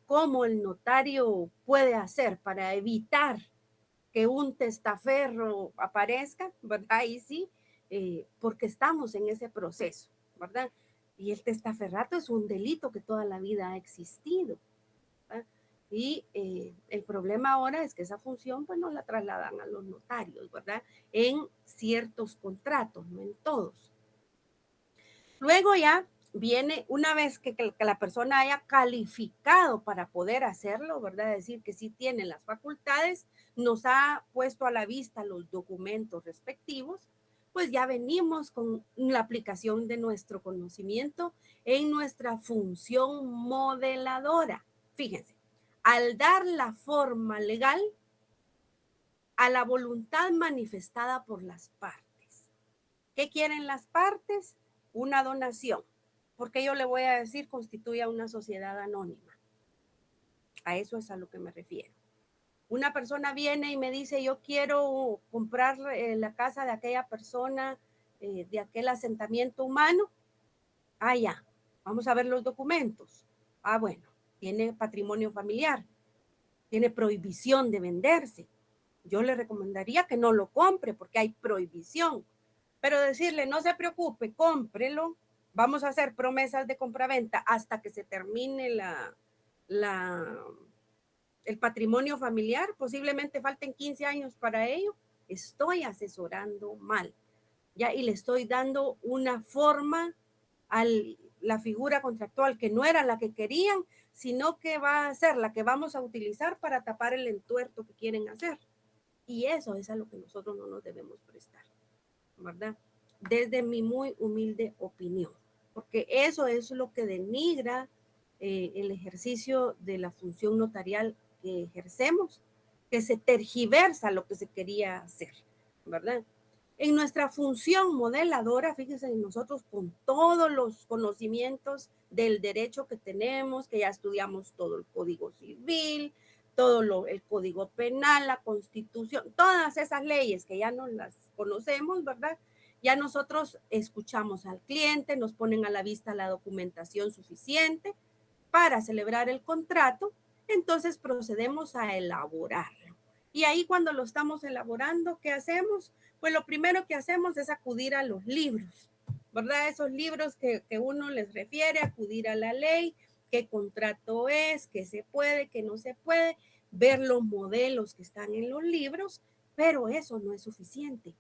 cómo el notario puede hacer para evitar que un testaferro aparezca, ¿verdad? Ahí sí, porque estamos en ese proceso, ¿verdad? Y el testaferrato es un delito que toda la vida ha existido, ¿verdad? Y el problema ahora es que esa función pues no la trasladan a los notarios, ¿verdad? En ciertos contratos, no en todos. Luego ya viene, una vez que la persona haya calificado para poder hacerlo, ¿verdad? Es decir, que sí tiene las facultades, nos ha puesto a la vista los documentos respectivos, pues ya venimos con la aplicación de nuestro conocimiento en nuestra función modeladora. Fíjense, al dar la forma legal a la voluntad manifestada por las partes. ¿Qué quieren las partes? Una donación, porque yo le voy a decir constituye una sociedad anónima. A eso es a lo que me refiero. Una persona viene y me dice, yo quiero comprar la casa de aquella persona, de aquel asentamiento humano. Ah, ya, vamos a ver los documentos. Ah, bueno, tiene patrimonio familiar, tiene prohibición de venderse. Yo le recomendaría que no lo compre porque hay prohibición. Pero decirle, no se preocupe, cómprelo. Vamos a hacer promesas de compraventa hasta que se termine el patrimonio familiar. Posiblemente falten 15 años para ello. Estoy asesorando mal, ¿ya? Y le estoy dando una forma a la figura contractual que no era la que querían, sino que va a ser la que vamos a utilizar para tapar el entuerto que quieren hacer. Y eso es a lo que nosotros no nos debemos prestar, ¿verdad? Desde mi muy humilde opinión, porque eso es lo que denigra el ejercicio de la función notarial que ejercemos, que se tergiversa lo que se quería hacer, ¿verdad? En nuestra función modeladora, fíjense, nosotros con todos los conocimientos del derecho que tenemos, que ya estudiamos todo el Código Civil, el Código Penal, la Constitución, todas esas leyes que ya no las conocemos, ¿verdad? Ya nosotros escuchamos al cliente, nos ponen a la vista la documentación suficiente para celebrar el contrato, entonces procedemos a elaborarlo. Y ahí cuando lo estamos elaborando, ¿qué hacemos? Pues lo primero que hacemos es acudir a los libros, ¿verdad? Esos libros que uno les refiere, acudir a la ley, qué contrato es, qué se puede, qué no se puede, ver los modelos que están en los libros, pero eso no es suficiente.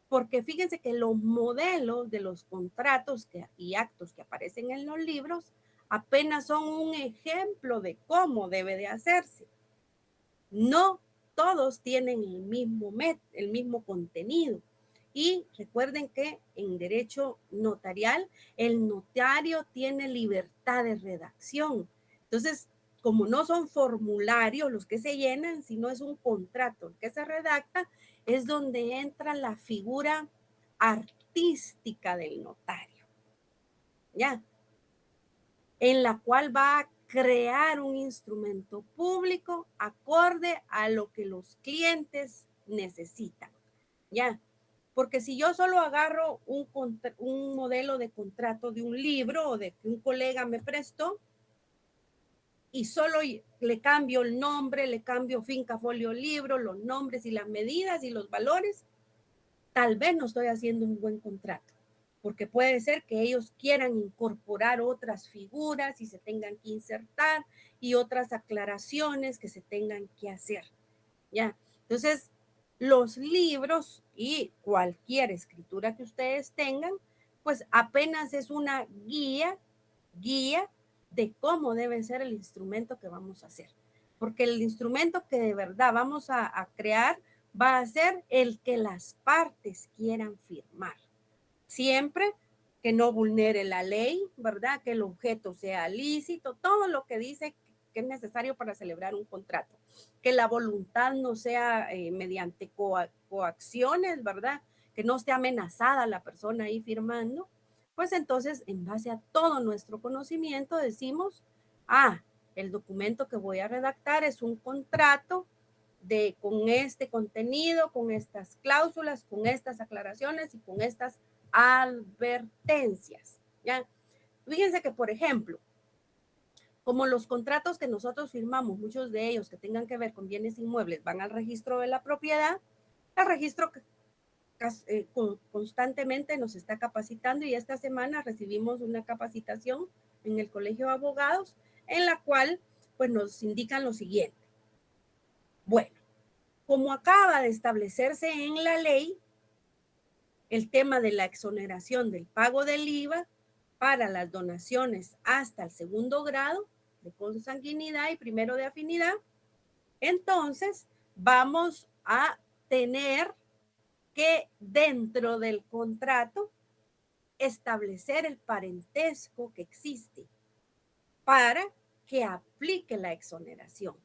Porque fíjense que los modelos de los contratos y actos que aparecen en los libros apenas son un ejemplo de cómo debe de hacerse. No todos tienen el mismo contenido. Y recuerden que en derecho notarial, el notario tiene libertad de redacción. Entonces, como no son formularios los que se llenan, sino es un contrato el que se redacta, es donde entra la figura artística del notario, ¿ya? En la cual va a crear un instrumento público acorde a lo que los clientes necesitan, ¿ya? Porque si yo solo agarro un modelo de contrato de un libro o de que un colega me prestó y solo le cambio el nombre, le cambio finca, folio, libro, los nombres y las medidas y los valores, tal vez no estoy haciendo un buen contrato, porque puede ser que ellos quieran incorporar otras figuras y se tengan que insertar y otras aclaraciones que se tengan que hacer, ¿ya? Entonces, los libros y cualquier escritura que ustedes tengan, pues apenas es una guía de cómo debe ser el instrumento que vamos a hacer. Porque el instrumento que de verdad vamos a crear va a ser el que las partes quieran firmar. Siempre que no vulnere la ley, ¿verdad? Que el objeto sea lícito, todo lo que dice que es necesario para celebrar un contrato. Que la voluntad no sea mediante coacciones, ¿verdad? Que no esté amenazada la persona ahí firmando. Pues entonces, en base a todo nuestro conocimiento, decimos, el documento que voy a redactar es un contrato con este contenido, con estas cláusulas, con estas aclaraciones y con estas advertencias, ¿ya? Fíjense que, por ejemplo, como los contratos que nosotros firmamos, muchos de ellos que tengan que ver con bienes inmuebles, van al registro de la propiedad, el registro constantemente nos está capacitando y esta semana recibimos una capacitación en el Colegio de Abogados en la cual pues nos indican lo siguiente. Bueno, como acaba de establecerse en la ley el tema de la exoneración del pago del IVA para las donaciones hasta el segundo grado de consanguinidad y primero de afinidad, entonces vamos a tener que dentro del contrato establecer el parentesco que existe para que aplique la exoneración.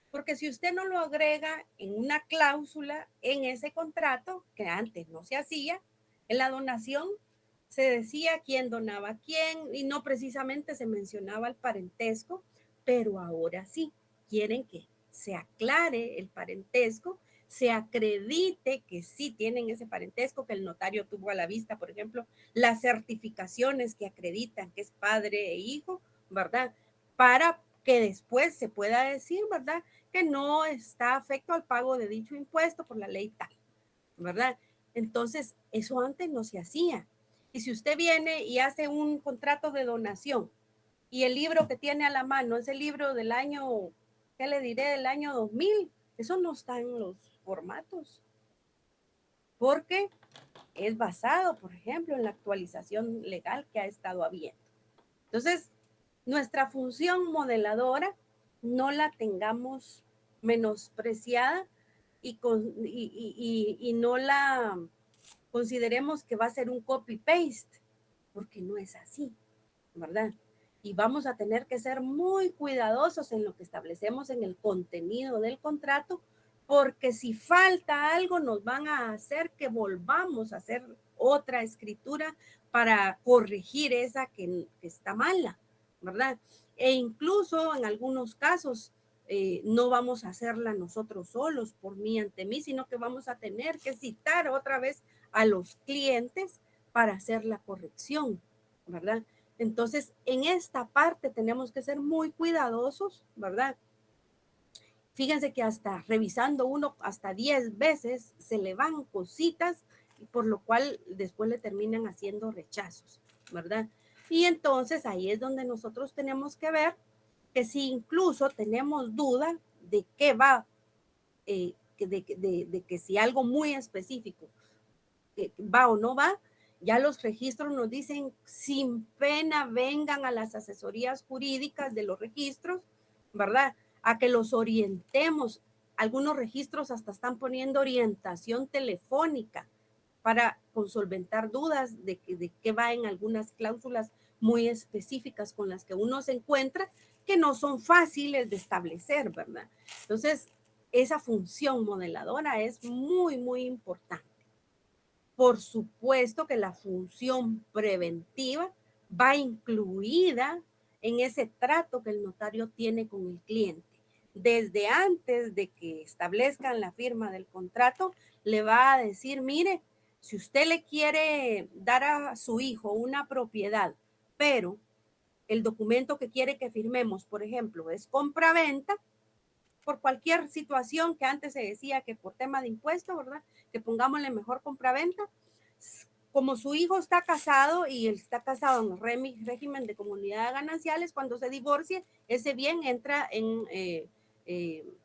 Porque si usted no lo agrega en una cláusula en ese contrato, que antes no se hacía, en la donación se decía quién donaba a quién y no precisamente se mencionaba el parentesco, pero ahora sí quieren que se aclare el parentesco, se acredite que sí tienen ese parentesco, que el notario tuvo a la vista, por ejemplo, las certificaciones que acreditan que es padre e hijo, ¿verdad? Para que después se pueda decir, ¿verdad?, que no está afecto al pago de dicho impuesto por la ley tal, ¿verdad? Entonces, eso antes no se hacía. Y si usted viene y hace un contrato de donación y el libro que tiene a la mano es el libro del año, ¿qué le diré? Del año 2000, eso no está en los formatos, porque es basado, por ejemplo, en la actualización legal que ha estado habiendo. Entonces, nuestra función modeladora no la tengamos menospreciada y no la consideremos que va a ser un copy-paste, porque no es así, ¿verdad? Y vamos a tener que ser muy cuidadosos en lo que establecemos en el contenido del contrato, porque si falta algo nos van a hacer que volvamos a hacer otra escritura para corregir esa que está mala, ¿verdad? E incluso en algunos casos no vamos a hacerla nosotros solos, por mí ante mí, sino que vamos a tener que citar otra vez a los clientes para hacer la corrección, ¿verdad? Entonces, en esta parte tenemos que ser muy cuidadosos, ¿verdad? Fíjense que hasta revisando uno hasta 10 veces se le van cositas, por lo cual después le terminan haciendo rechazos, ¿verdad? Y entonces ahí es donde nosotros tenemos que ver que si incluso tenemos duda de qué va, de que si algo muy específico va o no va, ya los registros nos dicen sin pena vengan a las asesorías jurídicas de los registros, ¿verdad? A que los orientemos. Algunos registros hasta están poniendo orientación telefónica para solventar dudas de qué va en algunas cláusulas muy específicas con las que uno se encuentra que no son fáciles de establecer, ¿verdad? Entonces, esa función modeladora es muy, muy importante. Por supuesto que la función preventiva va incluida en ese trato que el notario tiene con el cliente. Desde antes de que establezcan la firma del contrato, le va a decir, mire, si usted le quiere dar a su hijo una propiedad, pero el documento que quiere que firmemos, por ejemplo, es compra-venta, por cualquier situación que antes se decía que por tema de impuesto, ¿verdad? Que pongámosle mejor compraventa. Como su hijo está casado y él está casado en el régimen de comunidad de gananciales, cuando se divorcie, ese bien entra en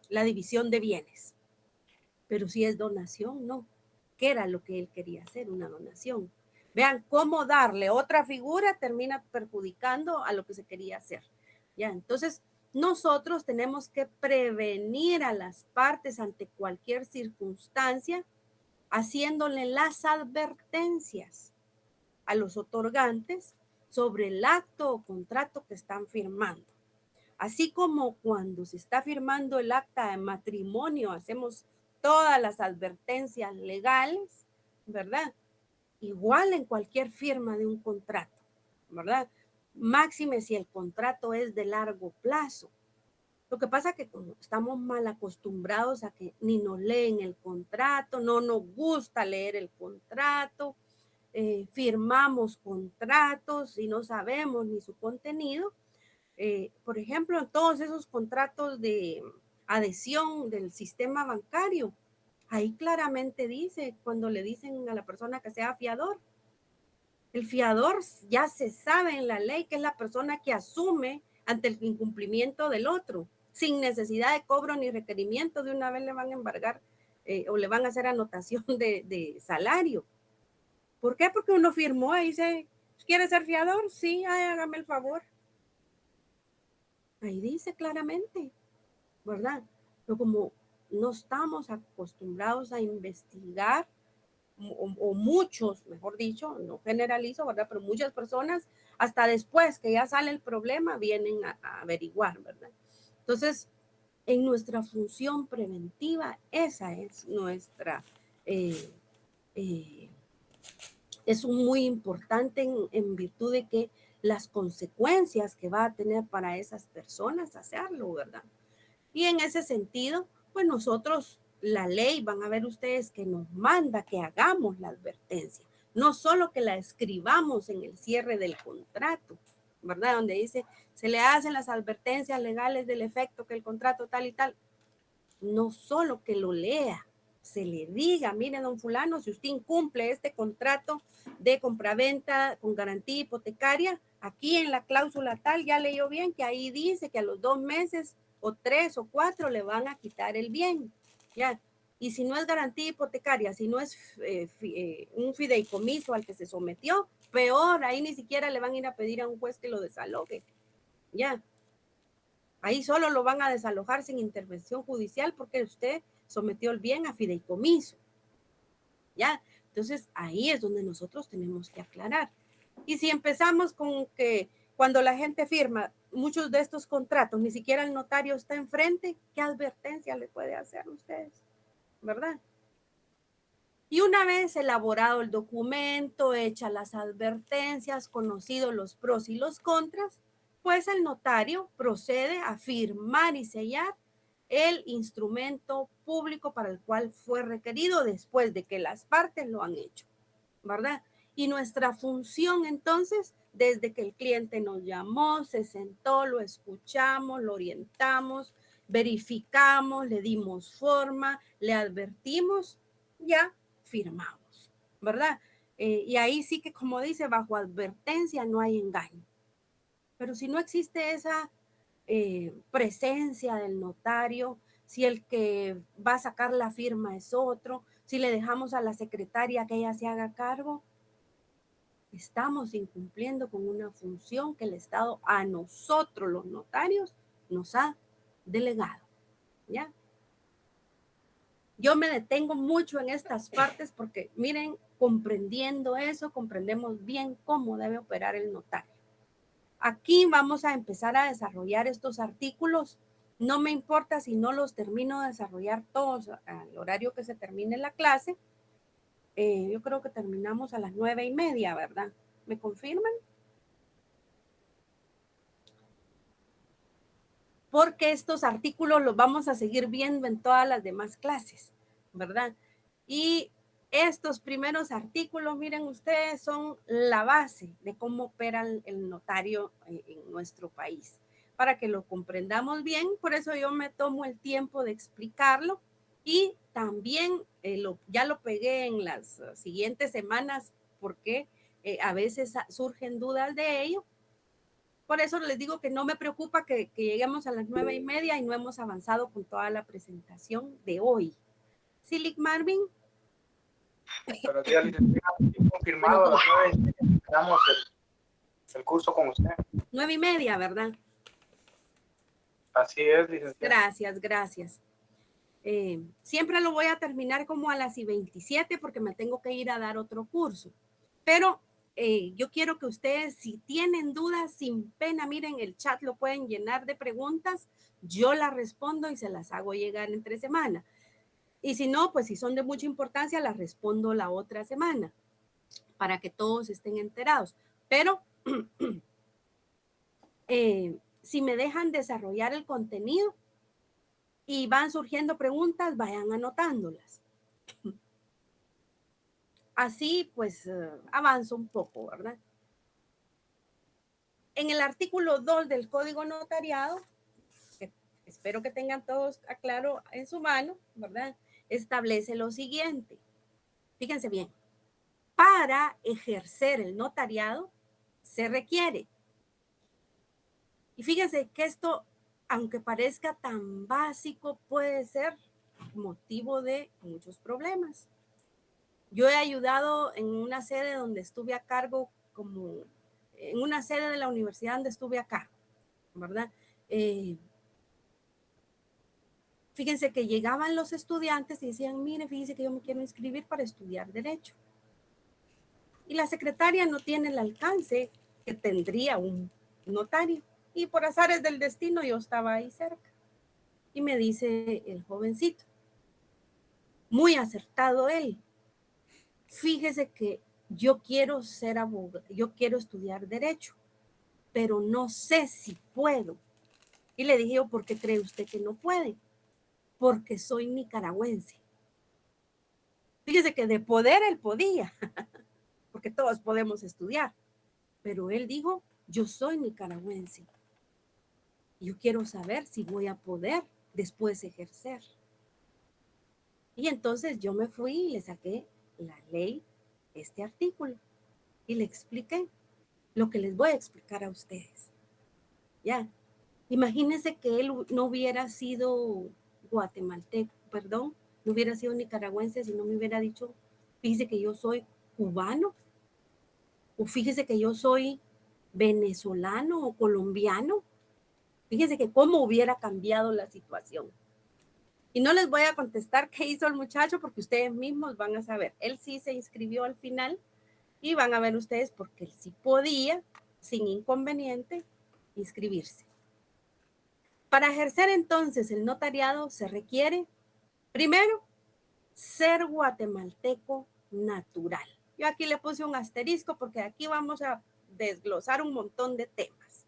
la división de bienes. Pero si es donación, no. ¿Qué era lo que él quería hacer? Una donación. Vean cómo darle otra figura termina perjudicando a lo que se quería hacer. Ya, entonces nosotros tenemos que prevenir a las partes ante cualquier circunstancia, haciéndole las advertencias a los otorgantes sobre el acto o contrato que están firmando. Así como cuando se está firmando el acta de matrimonio, hacemos todas las advertencias legales, ¿verdad? Igual en cualquier firma de un contrato, ¿verdad? Máxime si el contrato es de largo plazo. Lo que pasa es que como estamos mal acostumbrados a que ni nos leen el contrato, no nos gusta leer el contrato, firmamos contratos y no sabemos ni su contenido. Por ejemplo, en todos esos contratos de adhesión del sistema bancario, ahí claramente dice, cuando le dicen a la persona que sea fiador, el fiador ya se sabe en la ley que es la persona que asume ante el incumplimiento del otro, sin necesidad de cobro ni requerimiento, de una vez le van a embargar o le van a hacer anotación de salario. ¿Por qué? Porque uno firmó y dice, ¿quiere ser fiador? Sí, hágame el favor. Ahí dice claramente, ¿verdad? Pero como no estamos acostumbrados a investigar, o muchos, mejor dicho, no generalizo, ¿verdad? Pero muchas personas, hasta después que ya sale el problema, vienen a averiguar, ¿verdad? Entonces, en nuestra función preventiva, esa es nuestra, es muy importante en virtud de que las consecuencias que va a tener para esas personas hacerlo, ¿verdad? Y en ese sentido, pues nosotros, la ley, van a ver ustedes que nos manda que hagamos la advertencia, no solo que la escribamos en el cierre del contrato, ¿verdad? Donde dice, se le hacen las advertencias legales del efecto que el contrato tal y tal. No solo que lo lea, se le diga, mire, don fulano, si usted incumple este contrato de compraventa con garantía hipotecaria, aquí en la cláusula tal, ya leyó bien que ahí dice que a los 2 meses o 3 o 4 le van a quitar el bien, ya. Y si no es garantía hipotecaria, si no es un fideicomiso al que se sometió, peor, ahí ni siquiera le van a ir a pedir a un juez que lo desaloje, ya. Ahí solo lo van a desalojar sin intervención judicial porque usted sometió el bien a fideicomiso. ¿Ya? Entonces, ahí es donde nosotros tenemos que aclarar. Y si empezamos con que cuando la gente firma muchos de estos contratos, ni siquiera el notario está enfrente, ¿qué advertencia le puede hacer a ustedes? ¿Verdad? Y una vez elaborado el documento, hechas las advertencias, conocidos los pros y los contras, pues el notario procede a firmar y sellar el instrumento público para el cual fue requerido después de que las partes lo han hecho, ¿verdad? Y nuestra función entonces, desde que el cliente nos llamó, se sentó, lo escuchamos, lo orientamos, verificamos, le dimos forma, le advertimos, ya firmamos, ¿verdad? Y ahí sí que, como dice, bajo advertencia no hay engaño. Pero si no existe esa presencia del notario, si el que va a sacar la firma es otro, si le dejamos a la secretaria que ella se haga cargo, estamos incumpliendo con una función que el Estado a nosotros los notarios nos ha delegado, ¿ya? Yo me detengo mucho en estas partes porque, miren, comprendiendo eso, comprendemos bien cómo debe operar el notario. Aquí vamos a empezar a desarrollar estos artículos. No me importa si no los termino de desarrollar todos al horario que se termine la clase. Yo creo que terminamos a las 9:30, ¿verdad? ¿Me confirman? Porque estos artículos los vamos a seguir viendo en todas las demás clases, ¿verdad? Y estos primeros artículos, miren ustedes, son la base de cómo opera el notario en nuestro país. Para que lo comprendamos bien, por eso yo me tomo el tiempo de explicarlo y también ya lo pegué en las siguientes semanas porque a veces surgen dudas de ello. Por eso les digo que no me preocupa que lleguemos a las 9:30 y no hemos avanzado con toda la presentación de hoy. ¿Sí, Lick Marvin? Buenos días, licenciada. Confirmado a las 9:30. Empezamos el curso con usted. 9:30, ¿verdad? Así es, licenciada. Gracias, gracias. Siempre lo voy a terminar como a las 27 porque me tengo que ir a dar otro curso. Pero yo quiero que ustedes, si tienen dudas, sin pena, miren, el chat lo pueden llenar de preguntas. Yo las respondo y se las hago llegar entre semana. Y si no, pues si son de mucha importancia, las respondo la otra semana para que todos estén enterados. Pero si me dejan desarrollar el contenido y van surgiendo preguntas, vayan anotándolas. Así pues avanzo un poco, ¿verdad? En el artículo 2 del Código Notariado, que espero que tengan todos claro en su mano, ¿verdad? Establece lo siguiente. Fíjense bien. Para ejercer el notariado se requiere. Y fíjense que esto, aunque parezca tan básico, puede ser motivo de muchos problemas. Yo he ayudado en una sede donde estuve a cargo, en una sede de la universidad donde estuve a cargo, ¿verdad? Fíjense que llegaban los estudiantes y decían, mire, fíjense que yo me quiero inscribir para estudiar Derecho. Y la secretaria no tiene el alcance que tendría un notario. Y por azares del destino yo estaba ahí cerca. Y me dice el jovencito, muy acertado él, fíjese que yo quiero ser abogado, yo quiero estudiar Derecho, pero no sé si puedo. Y le dije, ¿por qué cree usted que no puede? Porque soy nicaragüense. Fíjese que de poder él podía, porque todos podemos estudiar. Pero él dijo, yo soy nicaragüense. Yo quiero saber si voy a poder después ejercer. Y entonces yo me fui y le saqué la ley, este artículo, y le expliqué lo que les voy a explicar a ustedes. Ya, imagínense que él no hubiera sido guatemalteco, perdón, no hubiera sido nicaragüense si no me hubiera dicho, fíjese que yo soy cubano, o fíjese que yo soy venezolano o colombiano. Fíjese que cómo hubiera cambiado la situación. Y no les voy a contestar qué hizo el muchacho porque ustedes mismos van a saber. Él sí se inscribió al final y van a ver ustedes porque él sí podía, sin inconveniente, inscribirse. Para ejercer entonces el notariado se requiere, primero, ser guatemalteco natural. Yo aquí le puse un asterisco porque aquí vamos a desglosar un montón de temas.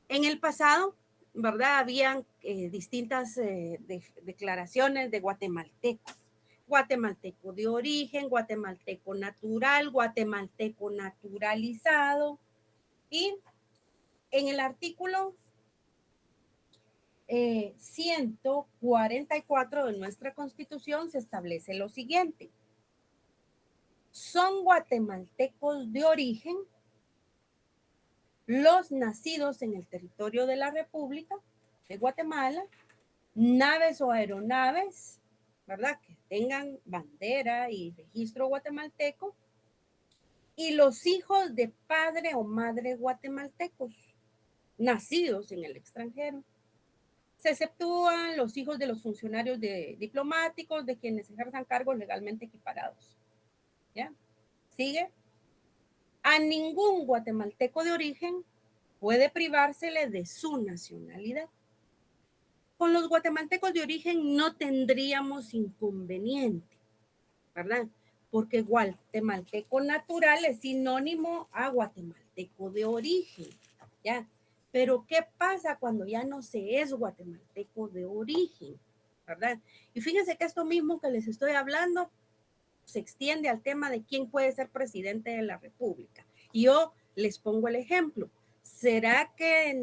En el pasado, ¿verdad? Habían distintas declaraciones de guatemalteco. Guatemalteco de origen, guatemalteco natural, guatemalteco naturalizado. Y en el artículo 144 de nuestra Constitución se establece lo siguiente. Son guatemaltecos de origen los nacidos en el territorio de la República de Guatemala, naves o aeronaves, ¿verdad? Que tengan bandera y registro guatemalteco, y los hijos de padre o madre guatemaltecos, nacidos en el extranjero. Se exceptúan los hijos de los funcionarios diplomáticos, de quienes ejerzan cargos legalmente equiparados. ¿Ya? ¿Sigue? A ningún guatemalteco de origen puede privársele de su nacionalidad. Con los guatemaltecos de origen no tendríamos inconveniente, ¿verdad? Porque guatemalteco natural es sinónimo a guatemalteco de origen, ¿ya? Pero ¿qué pasa cuando ya no se es guatemalteco de origen, ¿verdad? Y fíjense que esto mismo que les estoy hablando se extiende al tema de quién puede ser presidente de la República. Y yo les pongo el ejemplo. ¿Será que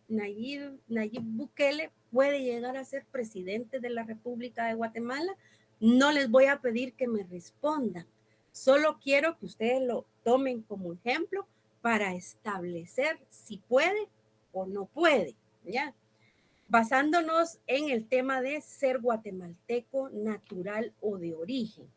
Nayib Bukele puede llegar a ser presidente de la República de Guatemala? No les voy a pedir que me respondan. Solo quiero que ustedes lo tomen como ejemplo para establecer si puede o no puede, ¿ya? Basándonos en el tema de ser guatemalteco natural o de origen.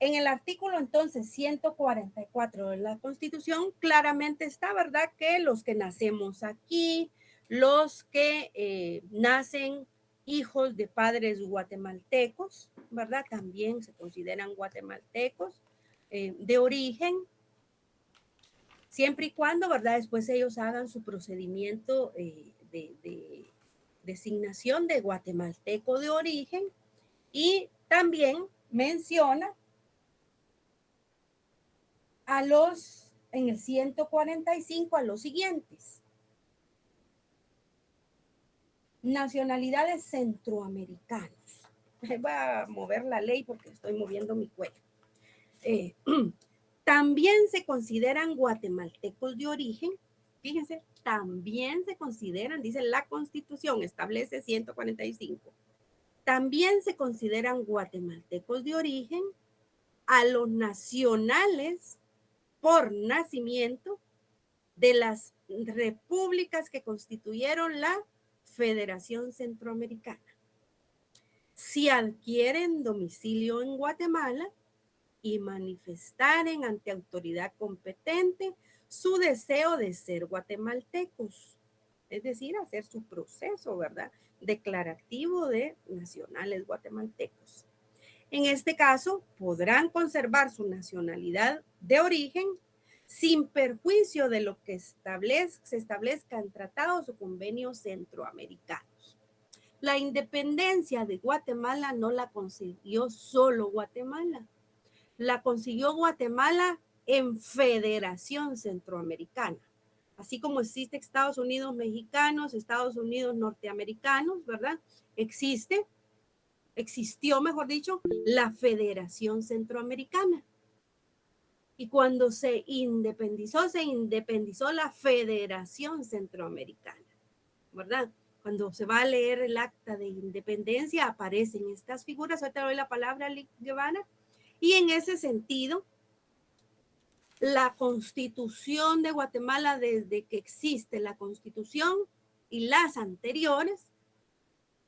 En el artículo entonces 144 de la Constitución claramente está, ¿verdad? Que los que nacemos aquí, los que nacen hijos de padres guatemaltecos, ¿verdad? También se consideran guatemaltecos de origen, siempre y cuando, ¿verdad? Después ellos hagan su procedimiento de designación de guatemalteco de origen y también menciona en el 145 a los siguientes. Nacionalidades centroamericanos. Voy a mover la ley porque estoy moviendo mi cuello. También se consideran guatemaltecos de origen. Fíjense, también se consideran, dice la Constitución, establece 145. También se consideran guatemaltecos de origen a los nacionales por nacimiento de las repúblicas que constituyeron la Federación Centroamericana. Si adquieren domicilio en Guatemala y manifestaren ante autoridad competente su deseo de ser guatemaltecos, es decir, hacer su proceso, ¿verdad?, declarativo de nacionales guatemaltecos. En este caso, podrán conservar su nacionalidad de origen sin perjuicio de lo que se establezca en tratados o convenios centroamericanos. La independencia de Guatemala no la consiguió solo Guatemala, la consiguió Guatemala en Federación Centroamericana. Así como existe Estados Unidos mexicanos, Estados Unidos norteamericanos, ¿verdad? Existió, mejor dicho, la Federación Centroamericana. Y cuando se independizó la Federación Centroamericana, ¿verdad? Cuando se va a leer el acta de independencia, aparecen estas figuras. Ahorita doy la palabra a Lick Guevara. Y en ese sentido, la Constitución de Guatemala, desde que existe la Constitución y las anteriores,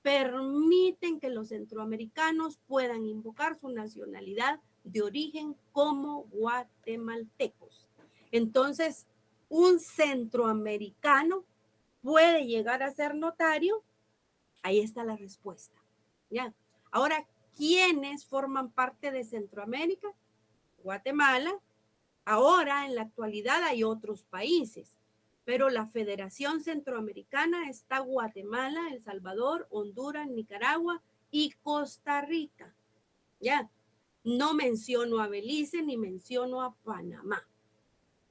permiten que los centroamericanos puedan invocar su nacionalidad de origen como guatemaltecos. Entonces, un centroamericano puede llegar a ser notario. Ahí está la respuesta. ¿Ya? Ahora, ¿quiénes forman parte de Centroamérica? Guatemala. Ahora, en la actualidad, hay otros países, pero la Federación Centroamericana está Guatemala, El Salvador, Honduras, Nicaragua y Costa Rica. ¿Ya? No menciono a Belice ni menciono a Panamá.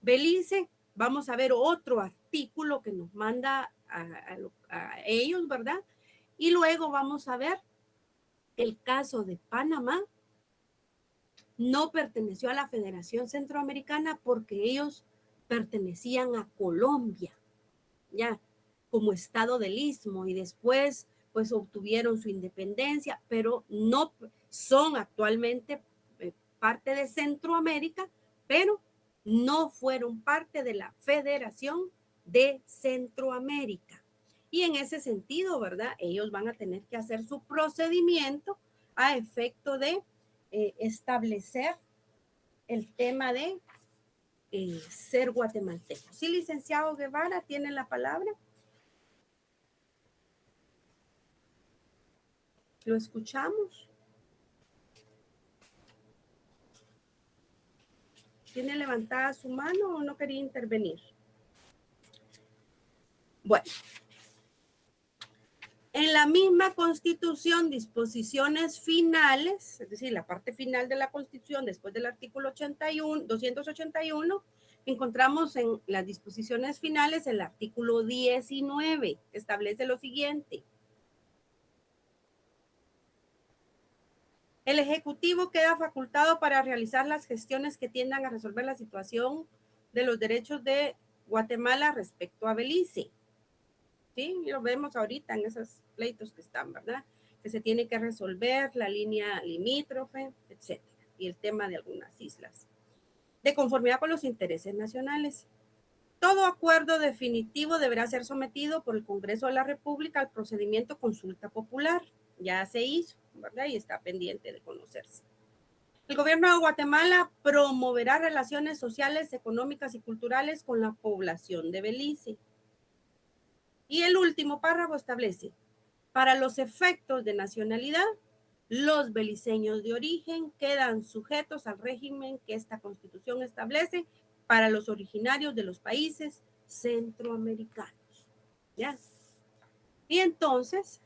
Belice, vamos a ver otro artículo que nos manda a ellos, ¿verdad? Y luego vamos a ver el caso de Panamá. No perteneció a la Federación Centroamericana porque ellos pertenecían a Colombia, ya, como estado del Istmo, y después pues obtuvieron su independencia, pero no son actualmente parte de Centroamérica, pero no fueron parte de la Federación de Centroamérica. Y en ese sentido, ¿verdad? Ellos van a tener que hacer su procedimiento a efecto de establecer el tema de ser guatemalteco. Sí, licenciado Guevara, tiene la palabra. ¿Lo escuchamos? ¿Tiene levantada su mano o no quería intervenir? Bueno. En la misma Constitución, disposiciones finales, es decir, la parte final de la Constitución, después del artículo 281, encontramos en las disposiciones finales el artículo 19, que establece lo siguiente. El Ejecutivo queda facultado para realizar las gestiones que tiendan a resolver la situación de los derechos de Guatemala respecto a Belice. ¿Sí? Y lo vemos ahorita en esos pleitos que están, ¿verdad? Que se tiene que resolver la línea limítrofe, etcétera, y el tema de algunas islas. De conformidad con los intereses nacionales. Todo acuerdo definitivo deberá ser sometido por el Congreso de la República al procedimiento consulta popular. Ya se hizo, ¿verdad? Y está pendiente de conocerse. El gobierno de Guatemala promoverá relaciones sociales, económicas y culturales con la población de Belice. Y el último párrafo establece, para los efectos de nacionalidad, los beliceños de origen quedan sujetos al régimen que esta Constitución establece para los originarios de los países centroamericanos. ¿Ya? Y entonces,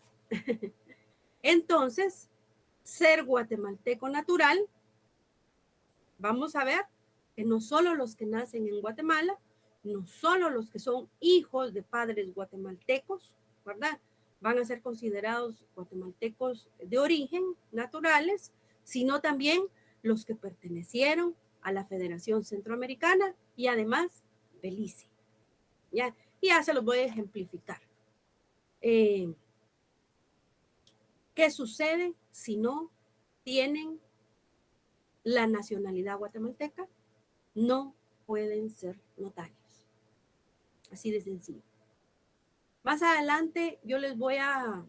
ser guatemalteco natural, vamos a ver que no solo los que nacen en Guatemala, no solo los que son hijos de padres guatemaltecos, ¿verdad? Van a ser considerados guatemaltecos de origen naturales, sino también los que pertenecieron a la Federación Centroamericana y además Belice. ¿Ya? Y ya se los voy a ejemplificar. ¿Qué sucede si no tienen la nacionalidad guatemalteca? No pueden ser notarios. Así de sencillo. Más adelante yo les voy a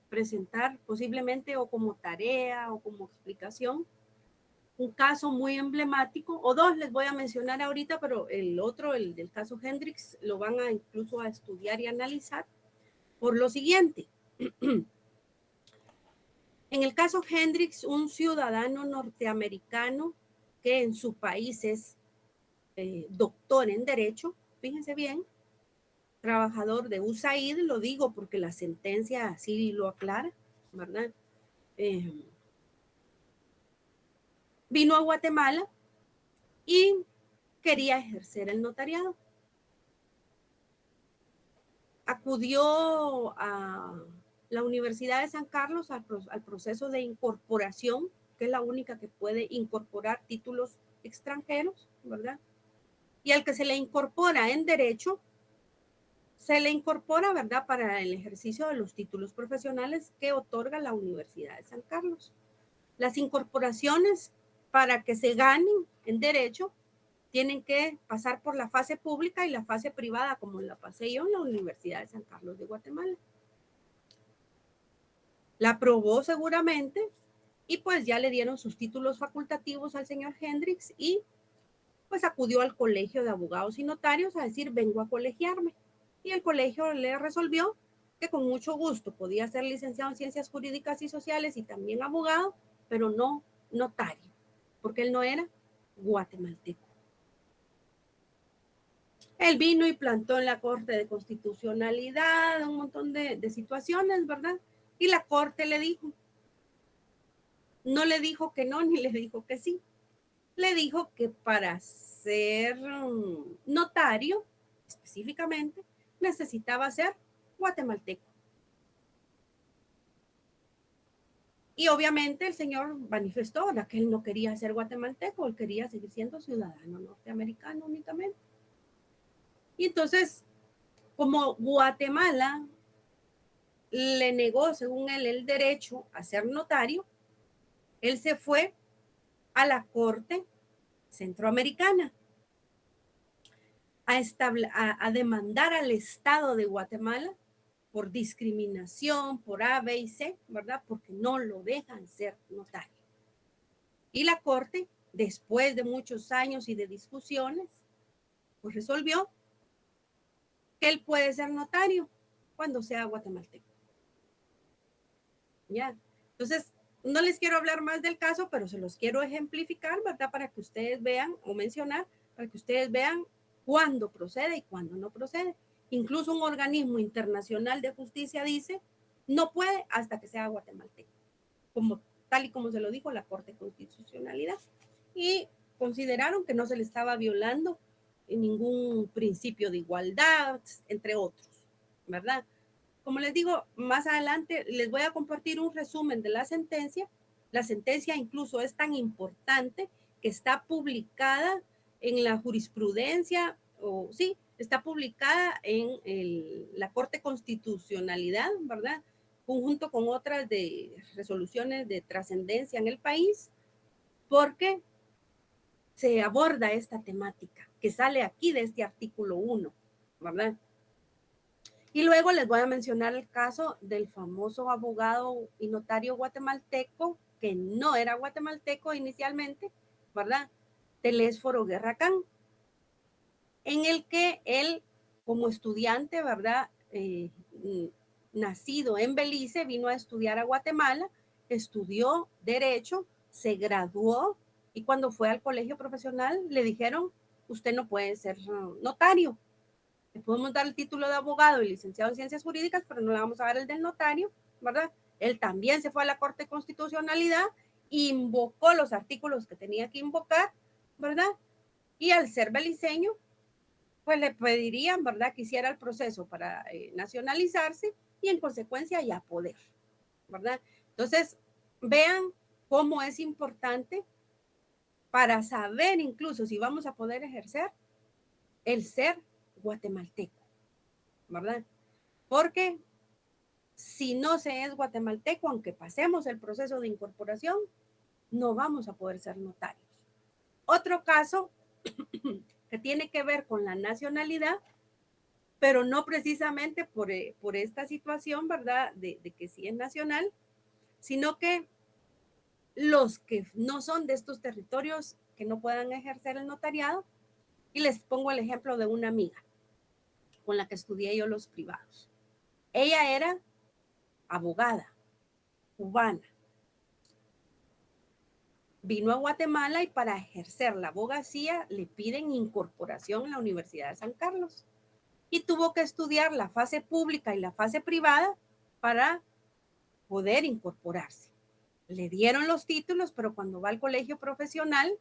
presentar posiblemente o como tarea o como explicación un caso muy emblemático, o dos les voy a mencionar ahorita, pero el otro, el del caso Hendrix, lo van a incluso a estudiar y analizar por lo siguiente. En el caso Hendrix, un ciudadano norteamericano que en su país es doctor en Derecho, fíjense bien, trabajador de USAID, lo digo porque la sentencia así lo aclara, ¿verdad? Vino a Guatemala y quería ejercer el notariado. Acudió a la Universidad de San Carlos al proceso de incorporación, que es la única que puede incorporar títulos extranjeros, ¿verdad? Y al que se le incorpora en derecho, se le incorpora, ¿verdad?, para el ejercicio de los títulos profesionales que otorga la Universidad de San Carlos. Las incorporaciones para que se ganen en derecho tienen que pasar por la fase pública y la fase privada, como la pasé yo en la Universidad de San Carlos de Guatemala. La aprobó seguramente y pues ya le dieron sus títulos facultativos al señor Hendrix y pues acudió al colegio de abogados y notarios a decir, vengo a colegiarme. Y el colegio le resolvió que con mucho gusto podía ser licenciado en Ciencias Jurídicas y Sociales y también abogado, pero no notario, porque él no era guatemalteco. Él vino y plantó en la Corte de Constitucionalidad un montón de situaciones, ¿verdad? Y la Corte le dijo, no le dijo que no, ni le dijo que sí. Le dijo que para ser notario, específicamente, necesitaba ser guatemalteco. Y obviamente el señor manifestó que él no quería ser guatemalteco, él quería seguir siendo ciudadano norteamericano únicamente. Y entonces, como Guatemala le negó, según él, el derecho a ser notario, él se fue a la Corte Centroamericana a demandar al Estado de Guatemala por discriminación, por A, B y C, ¿verdad? Porque no lo dejan ser notario. Y la Corte, después de muchos años y de discusiones, pues resolvió que él puede ser notario cuando sea guatemalteco. ¿Ya? Entonces, no les quiero hablar más del caso, pero se los quiero ejemplificar, ¿verdad? Para que ustedes vean o mencionar, para que ustedes vean cuándo procede y cuándo no procede. Incluso un organismo internacional de justicia dice, no puede hasta que sea guatemalteco, como, tal y como se lo dijo la Corte de Constitucionalidad. Y consideraron que no se le estaba violando ningún principio de igualdad, entre otros, ¿verdad? Como les digo, más adelante les voy a compartir un resumen de la sentencia. La sentencia incluso es tan importante que está publicada en la jurisprudencia, o sí, está publicada en la Corte Constitucionalidad, ¿verdad? Junto con otras de resoluciones de trascendencia en el país, porque se aborda esta temática que sale aquí de este artículo 1, ¿verdad? Y luego les voy a mencionar el caso del famoso abogado y notario guatemalteco, que no era guatemalteco inicialmente, ¿verdad? Telésforo Guerracán, en el que él, como estudiante, ¿verdad? Nacido en Belice, vino a estudiar a Guatemala, estudió Derecho, se graduó y cuando fue al colegio profesional le dijeron, usted no puede ser notario. Le podemos dar el título de abogado y licenciado en Ciencias Jurídicas, pero no le vamos a dar el del notario, ¿verdad? Él también se fue a la Corte de Constitucionalidad, invocó los artículos que tenía que invocar, ¿verdad? Y al ser beliceño, pues le pedirían, ¿verdad?, que hiciera el proceso para nacionalizarse y en consecuencia ya poder, ¿verdad? Entonces, vean cómo es importante para saber incluso si vamos a poder ejercer el ser guatemalteco, ¿verdad? Porque si no se es guatemalteco, aunque pasemos el proceso de incorporación, no vamos a poder ser notarios. Otro caso que tiene que ver con la nacionalidad, pero no precisamente por esta situación, ¿verdad? De que sí es nacional, sino que los que no son de estos territorios que no puedan ejercer el notariado, y les pongo el ejemplo de una amiga con la que estudié yo los privados. Ella era abogada cubana. Vino a Guatemala y para ejercer la abogacía le piden incorporación en la Universidad de San Carlos. Y tuvo que estudiar la fase pública y la fase privada para poder incorporarse. Le dieron los títulos, pero cuando va al colegio profesional,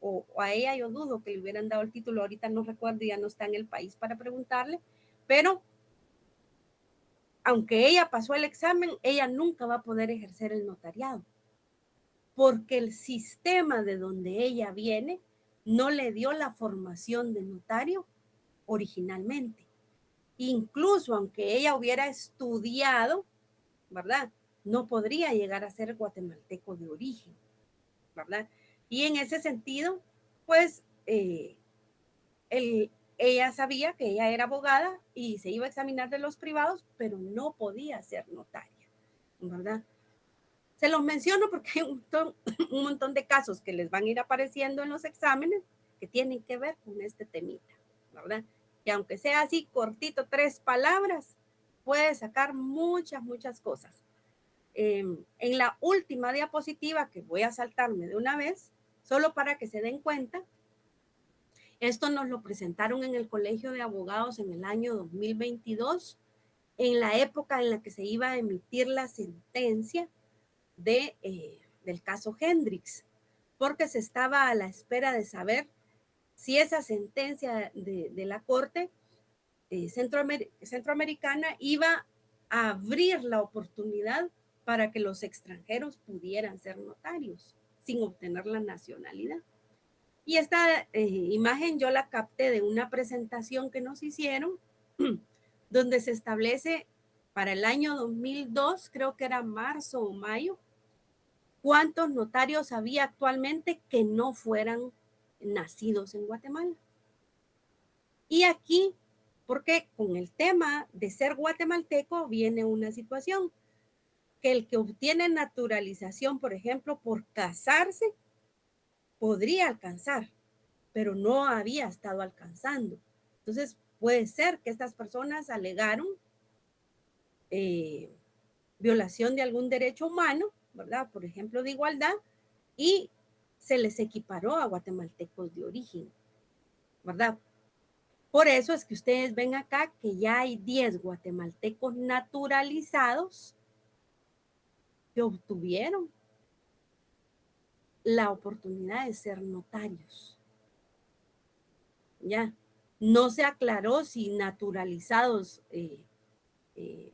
o a ella yo dudo que le hubieran dado el título, ahorita no recuerdo, ya no está en el país para preguntarle, pero aunque ella pasó el examen, ella nunca va a poder ejercer el notariado, porque el sistema de donde ella viene no le dio la formación de notario originalmente. Incluso aunque ella hubiera estudiado, ¿verdad? No podría llegar a ser guatemalteco de origen, ¿verdad? Y en ese sentido, pues, ella sabía que ella era abogada y se iba a examinar de los privados, pero no podía ser notaria, ¿verdad? Se los menciono porque hay un montón de casos que les van a ir apareciendo en los exámenes que tienen que ver con este temita, ¿verdad? Y aunque sea así cortito, 3 palabras, puede sacar muchas, muchas cosas. En la última diapositiva, que voy a saltarme de una vez, solo para que se den cuenta, esto nos lo presentaron en el Colegio de Abogados en el año 2022, en la época en la que se iba a emitir la sentencia del caso Hendrix, porque se estaba a la espera de saber si esa sentencia de la Corte Centroamericana iba a abrir la oportunidad para que los extranjeros pudieran ser notarios sin obtener la nacionalidad. Y esta imagen yo la capté de una presentación que nos hicieron, donde se establece para el año 2002, creo que era marzo o mayo, cuántos notarios había actualmente que no fueran nacidos en Guatemala. Y aquí, porque con el tema de ser guatemalteco viene una situación, que el que obtiene naturalización, por ejemplo, por casarse, podría alcanzar, pero no había estado alcanzando. Entonces, puede ser que estas personas alegaron violación de algún derecho humano, ¿verdad? Por ejemplo, de igualdad, y se les equiparó a guatemaltecos de origen, ¿verdad? Por eso es que ustedes ven acá que ya hay 10 guatemaltecos naturalizados que obtuvieron la oportunidad de ser notarios. Ya, no se aclaró si naturalizados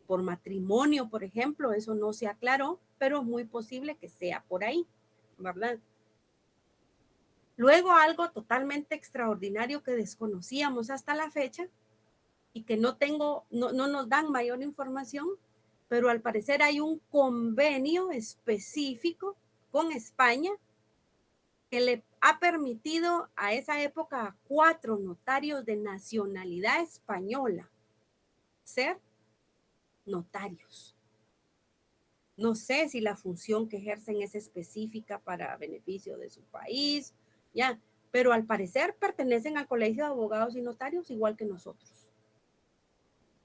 por matrimonio, por ejemplo, eso no se aclaró, pero es muy posible que sea por ahí, ¿verdad? Luego algo totalmente extraordinario que desconocíamos hasta la fecha y que no nos dan mayor información, pero al parecer hay un convenio específico con España que le ha permitido a esa época a 4 notarios de nacionalidad española ser notarios. No sé si la función que ejercen es específica para beneficio de su país, ya, pero al parecer pertenecen al Colegio de Abogados y Notarios igual que nosotros,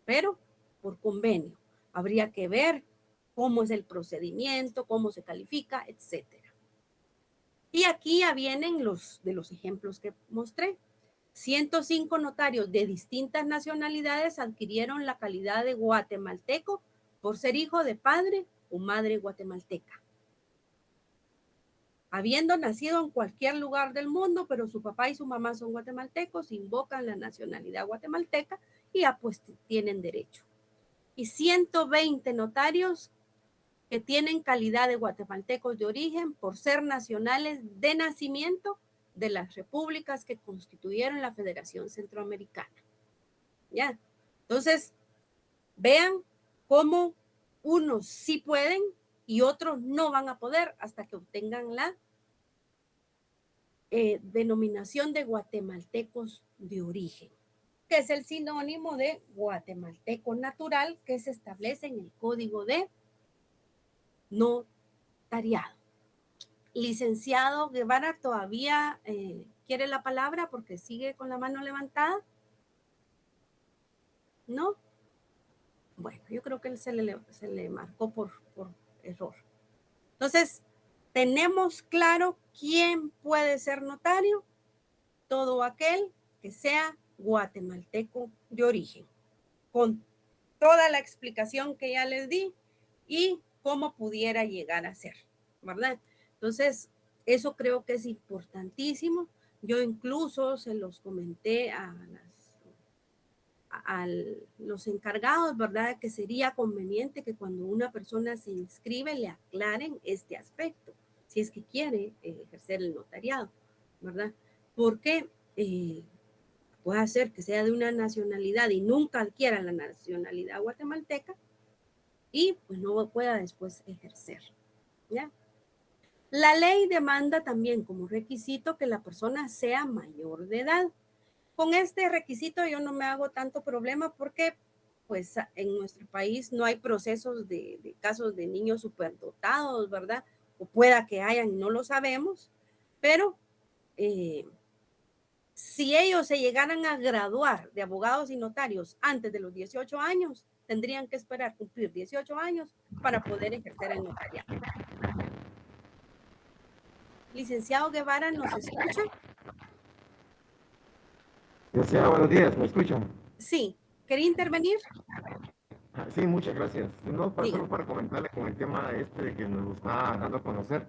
pero por convenio. Habría que ver cómo es el procedimiento, cómo se califica, etcétera. Y aquí ya vienen los ejemplos que mostré. 105 notarios de distintas nacionalidades adquirieron la calidad de guatemalteco por ser hijo de padre o madre guatemalteca. Habiendo nacido en cualquier lugar del mundo, pero su papá y su mamá son guatemaltecos, invocan la nacionalidad guatemalteca y ya pues tienen derecho. Y 120 notarios que tienen calidad de guatemaltecos de origen por ser nacionales de nacimiento de las repúblicas que constituyeron la Federación Centroamericana. ¿Ya? Entonces, vean cómo unos sí pueden y otros no van a poder hasta que obtengan la denominación de guatemaltecos de origen, que es el sinónimo de guatemalteco natural que se establece en el Código de Notariado. Licenciado Guevara, ¿todavía quiere la palabra porque sigue con la mano levantada? ¿No? Bueno, yo creo que él se le marcó por error. Entonces, tenemos claro quién puede ser notario. Todo aquel que sea guatemalteco de origen, con toda la explicación que ya les di y cómo pudiera llegar a ser, ¿verdad? Entonces, eso creo que es importantísimo. Yo incluso se los comenté a los encargados, ¿verdad? Que sería conveniente que cuando una persona se inscribe le aclaren este aspecto, si es que quiere ejercer el notariado, ¿verdad? porque puede ser que sea de una nacionalidad y nunca adquiera la nacionalidad guatemalteca y pues no pueda después ejercer, ¿ya? La ley demanda también como requisito que la persona sea mayor de edad. Con este requisito yo no me hago tanto problema porque pues en nuestro país no hay procesos de casos de niños superdotados, ¿verdad? O pueda que hayan y no lo sabemos, pero si ellos se llegaran a graduar de abogados y notarios antes de los 18 años, tendrían que esperar cumplir 18 años para poder ejercer el notariado. Licenciado Guevara, ¿nos escucha? Licenciada, buenos días, ¿me escuchan? Sí. ¿Quería intervenir? Sí, muchas gracias. No, Diga. solo para comentarle con el tema este que nos está dando a conocer.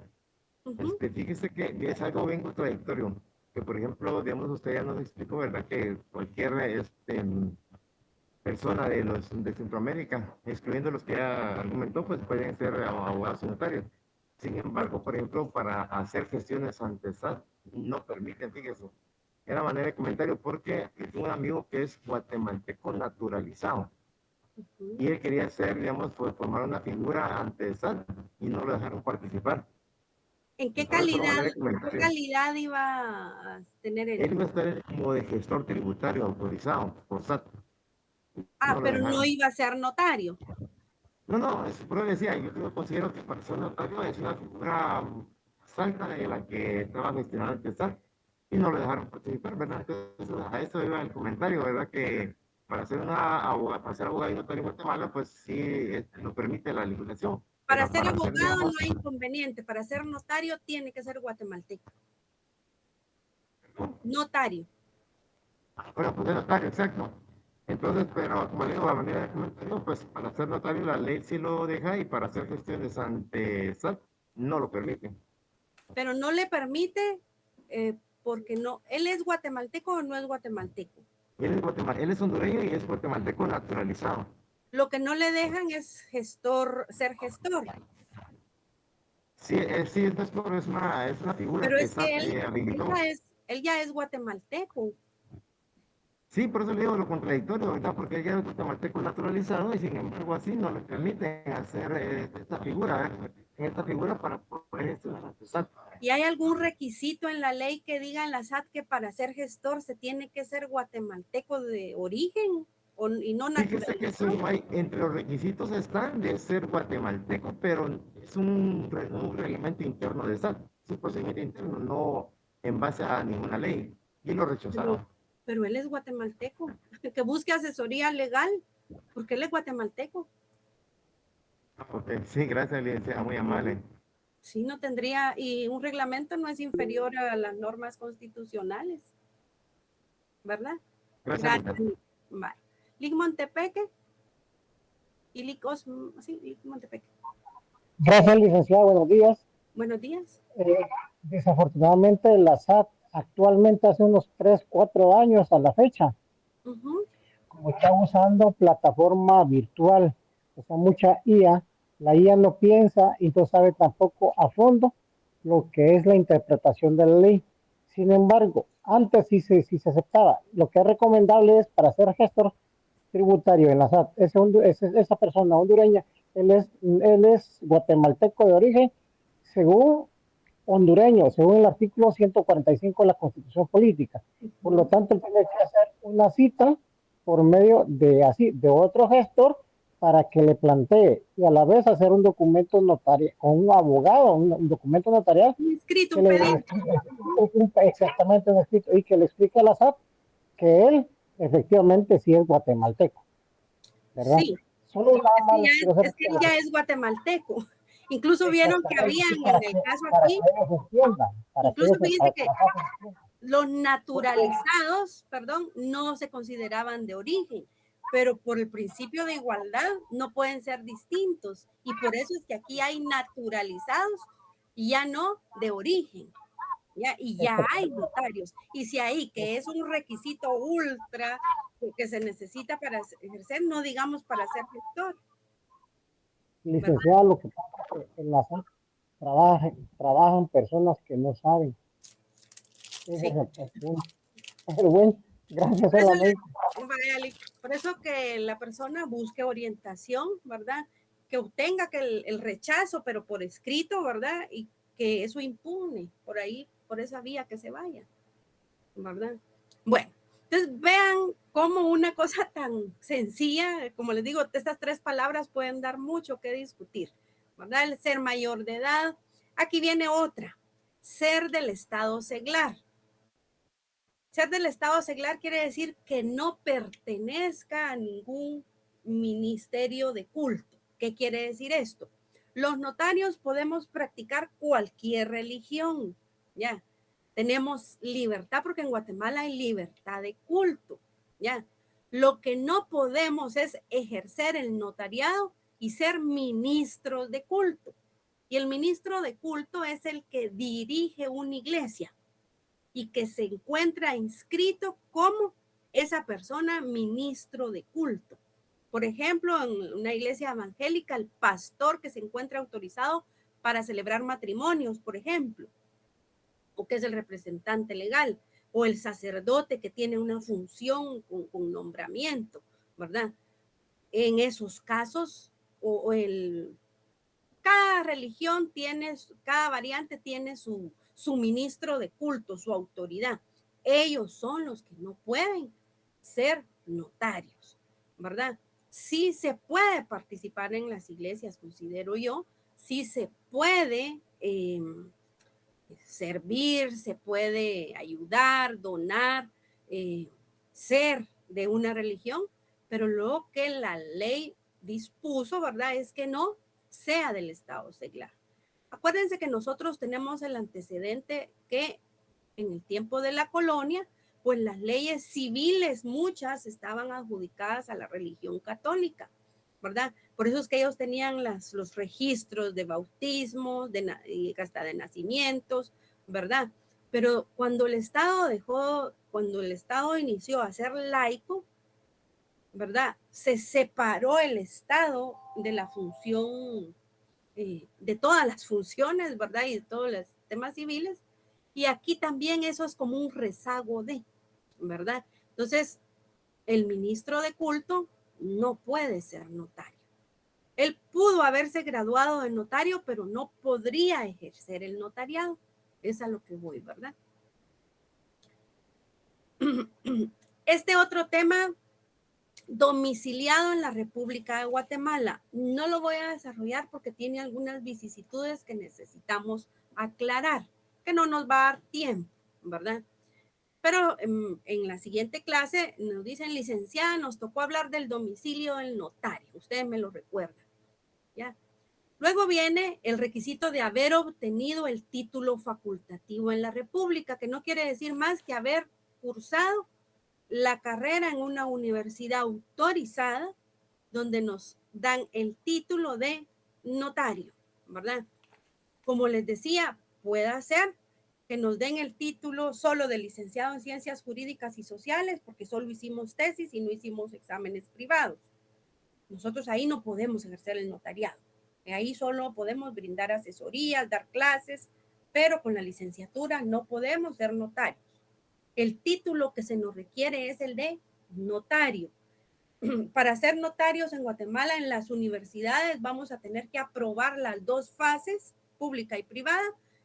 Fíjese que es algo bien contradictorio. Que, por ejemplo, digamos, usted ya nos explicó, ¿verdad? Que cualquier persona de Centroamérica, excluyendo los que ya argumentó, pues pueden ser abogados y notarios. Sin embargo, por ejemplo, para hacer gestiones ante SAT, no permiten, fíjese. Era manera de comentario porque tengo un amigo que es guatemalteco naturalizado. Y él quería hacer, digamos, pues, formar una figura ante SAT y no lo dejaron participar. ¿En qué Entonces, solo manera de calidad iba a tener él? Él iba a estar como de gestor tributario autorizado por SAT. Ah, No lo pero no dejaron. iba a ser notario. No, no, pero decía, yo considero que para ser notario es una figura alta de la que estaba gestionando ante SAT y no lo dejaron participar, ¿verdad? Entonces, a eso iba el comentario, ¿verdad? Que para ser para ser abogado y notario en Guatemala, pues sí, lo permite la legislación. Para Pero ser para ser, abogado no digamos, hay inconveniente. Para ser notario tiene que ser guatemalteco. Notario. bueno, pues es notario, exacto. Entonces, pero como le digo, la manera de comentario, pues para ser notario la ley sí lo deja y para hacer gestiones ante SAT no lo permite. Pero no le permite porque no. ¿Él es guatemalteco o no es guatemalteco? Él es hondureño y es guatemalteco naturalizado. Lo que no le dejan es ser gestor. Sí, sí, es una figura Pero que es que SAT habilitó. él ya es guatemalteco. Sí, por eso le digo lo contradictorio, ¿verdad? Porque él ya es guatemalteco naturalizado y sin embargo así no le permiten hacer esta figura para poder gestionar ante SAT. ¿Y hay algún requisito en la ley que diga en la SAT que para ser gestor se tiene que ser guatemalteco de origen y no Fíjese que naturalizado? eso hay, entre los requisitos están de ser guatemalteco, pero es un reglamento interno de SAT, es un procedimiento interno, no en base a ninguna ley. Y lo rechazaron. Pero él es guatemalteco, que busque asesoría legal, porque él es guatemalteco. Okay. Sí, gracias, licenciada, muy amable. Sí, no tendría, y un reglamento no es inferior a las normas constitucionales, ¿verdad? Gracias. Gracias. Vale. Lic Montepeque y Lic Montepeque. Gracias, licenciado. Buenos días. Buenos días. Desafortunadamente, la SAT actualmente hace unos 3, 4 años a la fecha, como está usando plataforma virtual, o sea, mucha IA, la IA no piensa y no sabe tampoco a fondo lo que es la interpretación de la ley. Sin embargo, antes sí se aceptaba. Lo que es recomendable es para ser gestor tributario en la SAT. Esa persona hondureña, él es guatemalteco de origen, según hondureño, según el artículo 145 de la Constitución Política. Por lo tanto, él tiene que hacer una cita por medio de otro gestor para que le plantee y a la vez hacer un documento notarial, con un abogado, un documento notarial. Un escrito, un pedido. Exactamente, un escrito, y que le explique a la SAT que él efectivamente sí es guatemalteco, ¿verdad? Sí. Solo nada más es que él ya es guatemalteco. Incluso vieron que habían en el caso aquí, incluso fíjense que los naturalizados, perdón, no se consideraban de origen, pero por el principio de igualdad no pueden ser distintos y por eso es que aquí hay naturalizados y ya no de origen. ¿Ya? Y ya hay notarios. Y si ahí, que es un requisito ultra que se necesita para ejercer, no digamos para ser gestor. Licenciado, lo que pasa es que en la SAT trabajan personas que no saben. Ese es el punto. Pero bueno, gracias solamente. Por eso que la persona busque orientación, ¿verdad? Que obtenga que el rechazo, pero por escrito, ¿verdad? Y que eso impune por ahí, por esa vía que se vaya, ¿verdad? Bueno, entonces vean cómo una cosa tan sencilla, como les digo, estas 3 palabras pueden dar mucho que discutir, ¿verdad? El ser mayor de edad. Aquí viene otra, ser del estado seglar. Ser del estado seglar quiere decir que no pertenezca a ningún ministerio de culto. ¿Qué quiere decir esto? Los notarios podemos practicar cualquier religión, ¿ya? Tenemos libertad porque en Guatemala hay libertad de culto, ¿ya? Lo que no podemos es ejercer el notariado y ser ministros de culto. Y el ministro de culto es el que dirige una iglesia y que se encuentra inscrito como esa persona ministro de culto. Por ejemplo, en una iglesia evangélica, el pastor que se encuentra autorizado para celebrar matrimonios, por ejemplo, o que es el representante legal, o el sacerdote que tiene una función con nombramiento, ¿verdad? En esos casos, cada religión tiene, cada variante tiene su ministro de culto, su autoridad. Ellos son los que no pueden ser notarios, ¿verdad? Sí se puede participar en las iglesias, considero yo, sí se puede servir, se puede ayudar, donar, ser de una religión, pero lo que la ley dispuso, ¿verdad? Es que no sea del estado seglar. Acuérdense que nosotros tenemos el antecedente que en el tiempo de la colonia, pues las leyes civiles, muchas estaban adjudicadas a la religión católica, ¿verdad? Por eso es que ellos tenían los registros de bautismos, hasta de nacimientos, ¿verdad? Pero cuando el Estado inició a ser laico, ¿verdad? Se separó el Estado de la función, de todas las funciones, ¿verdad? Y de todos los temas civiles. Y aquí también eso es como un rezago de, ¿verdad? Entonces, el ministro de culto no puede ser notario. Él pudo haberse graduado de notario, pero no podría ejercer el notariado. Es a lo que voy, ¿verdad? Este otro tema, domiciliado en la República de Guatemala, no lo voy a desarrollar porque tiene algunas vicisitudes que necesitamos aclarar, que no nos va a dar tiempo, ¿verdad? Pero en la siguiente clase nos dicen, licenciada, nos tocó hablar del domicilio del notario. Ustedes me lo recuerdan, ¿ya? Luego viene el requisito de haber obtenido el título facultativo en la República, que no quiere decir más que haber cursado la carrera en una universidad autorizada donde nos dan el título de notario, ¿verdad? Como les decía, puede ser que nos den el título solo de licenciado en Ciencias Jurídicas y Sociales porque solo hicimos tesis y no hicimos exámenes privados. Nosotros ahí no podemos ejercer el notariado. Ahí solo podemos brindar asesorías, dar clases, pero con la licenciatura no podemos ser notarios. El título que se nos requiere es el de notario. Para ser notarios en Guatemala, en las universidades, vamos a tener que aprobar las 2 fases, pública y privada,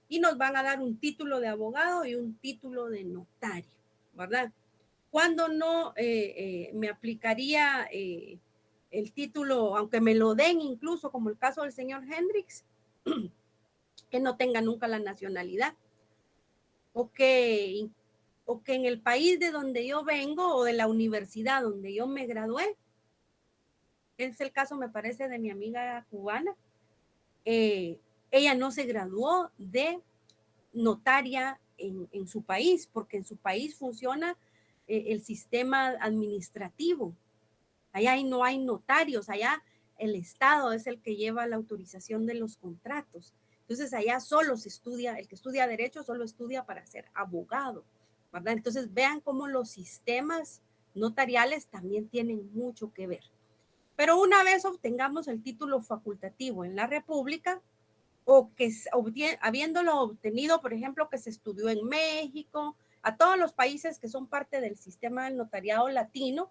y nos van a dar un título de abogado y un título de notario, ¿verdad? Cuando no me aplicaría el título, aunque me lo den incluso, como el caso del señor Hendrix, que no tenga nunca la nacionalidad, o que en el país de donde yo vengo o de la universidad donde yo me gradué, es el caso, me parece, de mi amiga cubana, ella no se graduó de notaria en su país, porque en su país funciona el sistema administrativo. Allá no hay notarios, allá el Estado es el que lleva la autorización de los contratos. Entonces allá solo se estudia, el que estudia derecho solo estudia para ser abogado, ¿verdad? Entonces vean cómo los sistemas notariales también tienen mucho que ver. Pero una vez obtengamos el título facultativo en la República, o que habiéndolo obtenido, por ejemplo, que se estudió en México, a todos los países que son parte del sistema del notariado latino,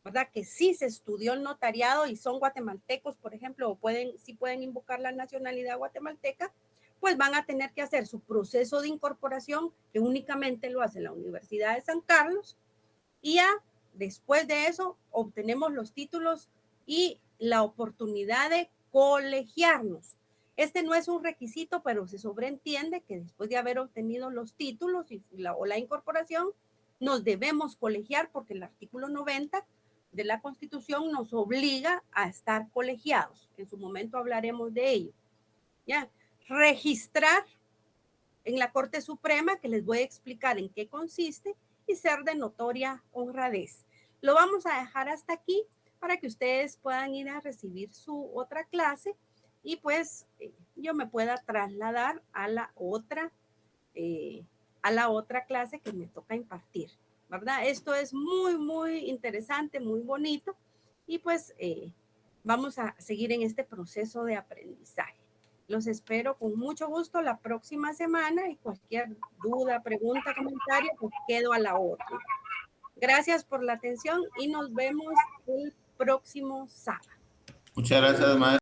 ¿verdad? Que sí se estudió el notariado y son guatemaltecos, por ejemplo, o sí pueden invocar la nacionalidad guatemalteca, pues van a tener que hacer su proceso de incorporación, que únicamente lo hace la Universidad de San Carlos, y ya después de eso obtenemos los títulos y la oportunidad de colegiarnos. Este no es un requisito, pero se sobreentiende que después de haber obtenido los títulos o la incorporación, nos debemos colegiar porque el artículo 90 de la Constitución nos obliga a estar colegiados. En su momento hablaremos de ello. ¿Ya? Registrar en la Corte Suprema, que les voy a explicar en qué consiste, y ser de notoria honradez. Lo vamos a dejar hasta aquí para que ustedes puedan ir a recibir su otra clase y pues yo me pueda trasladar a la otra clase que me toca impartir, ¿verdad? Esto es muy, muy interesante, muy bonito y pues vamos a seguir en este proceso de aprendizaje. Los espero con mucho gusto la próxima semana y cualquier duda, pregunta, comentario, pues quedo a la orden. Gracias por la atención y nos vemos el próximo sábado. Muchas gracias, maestra.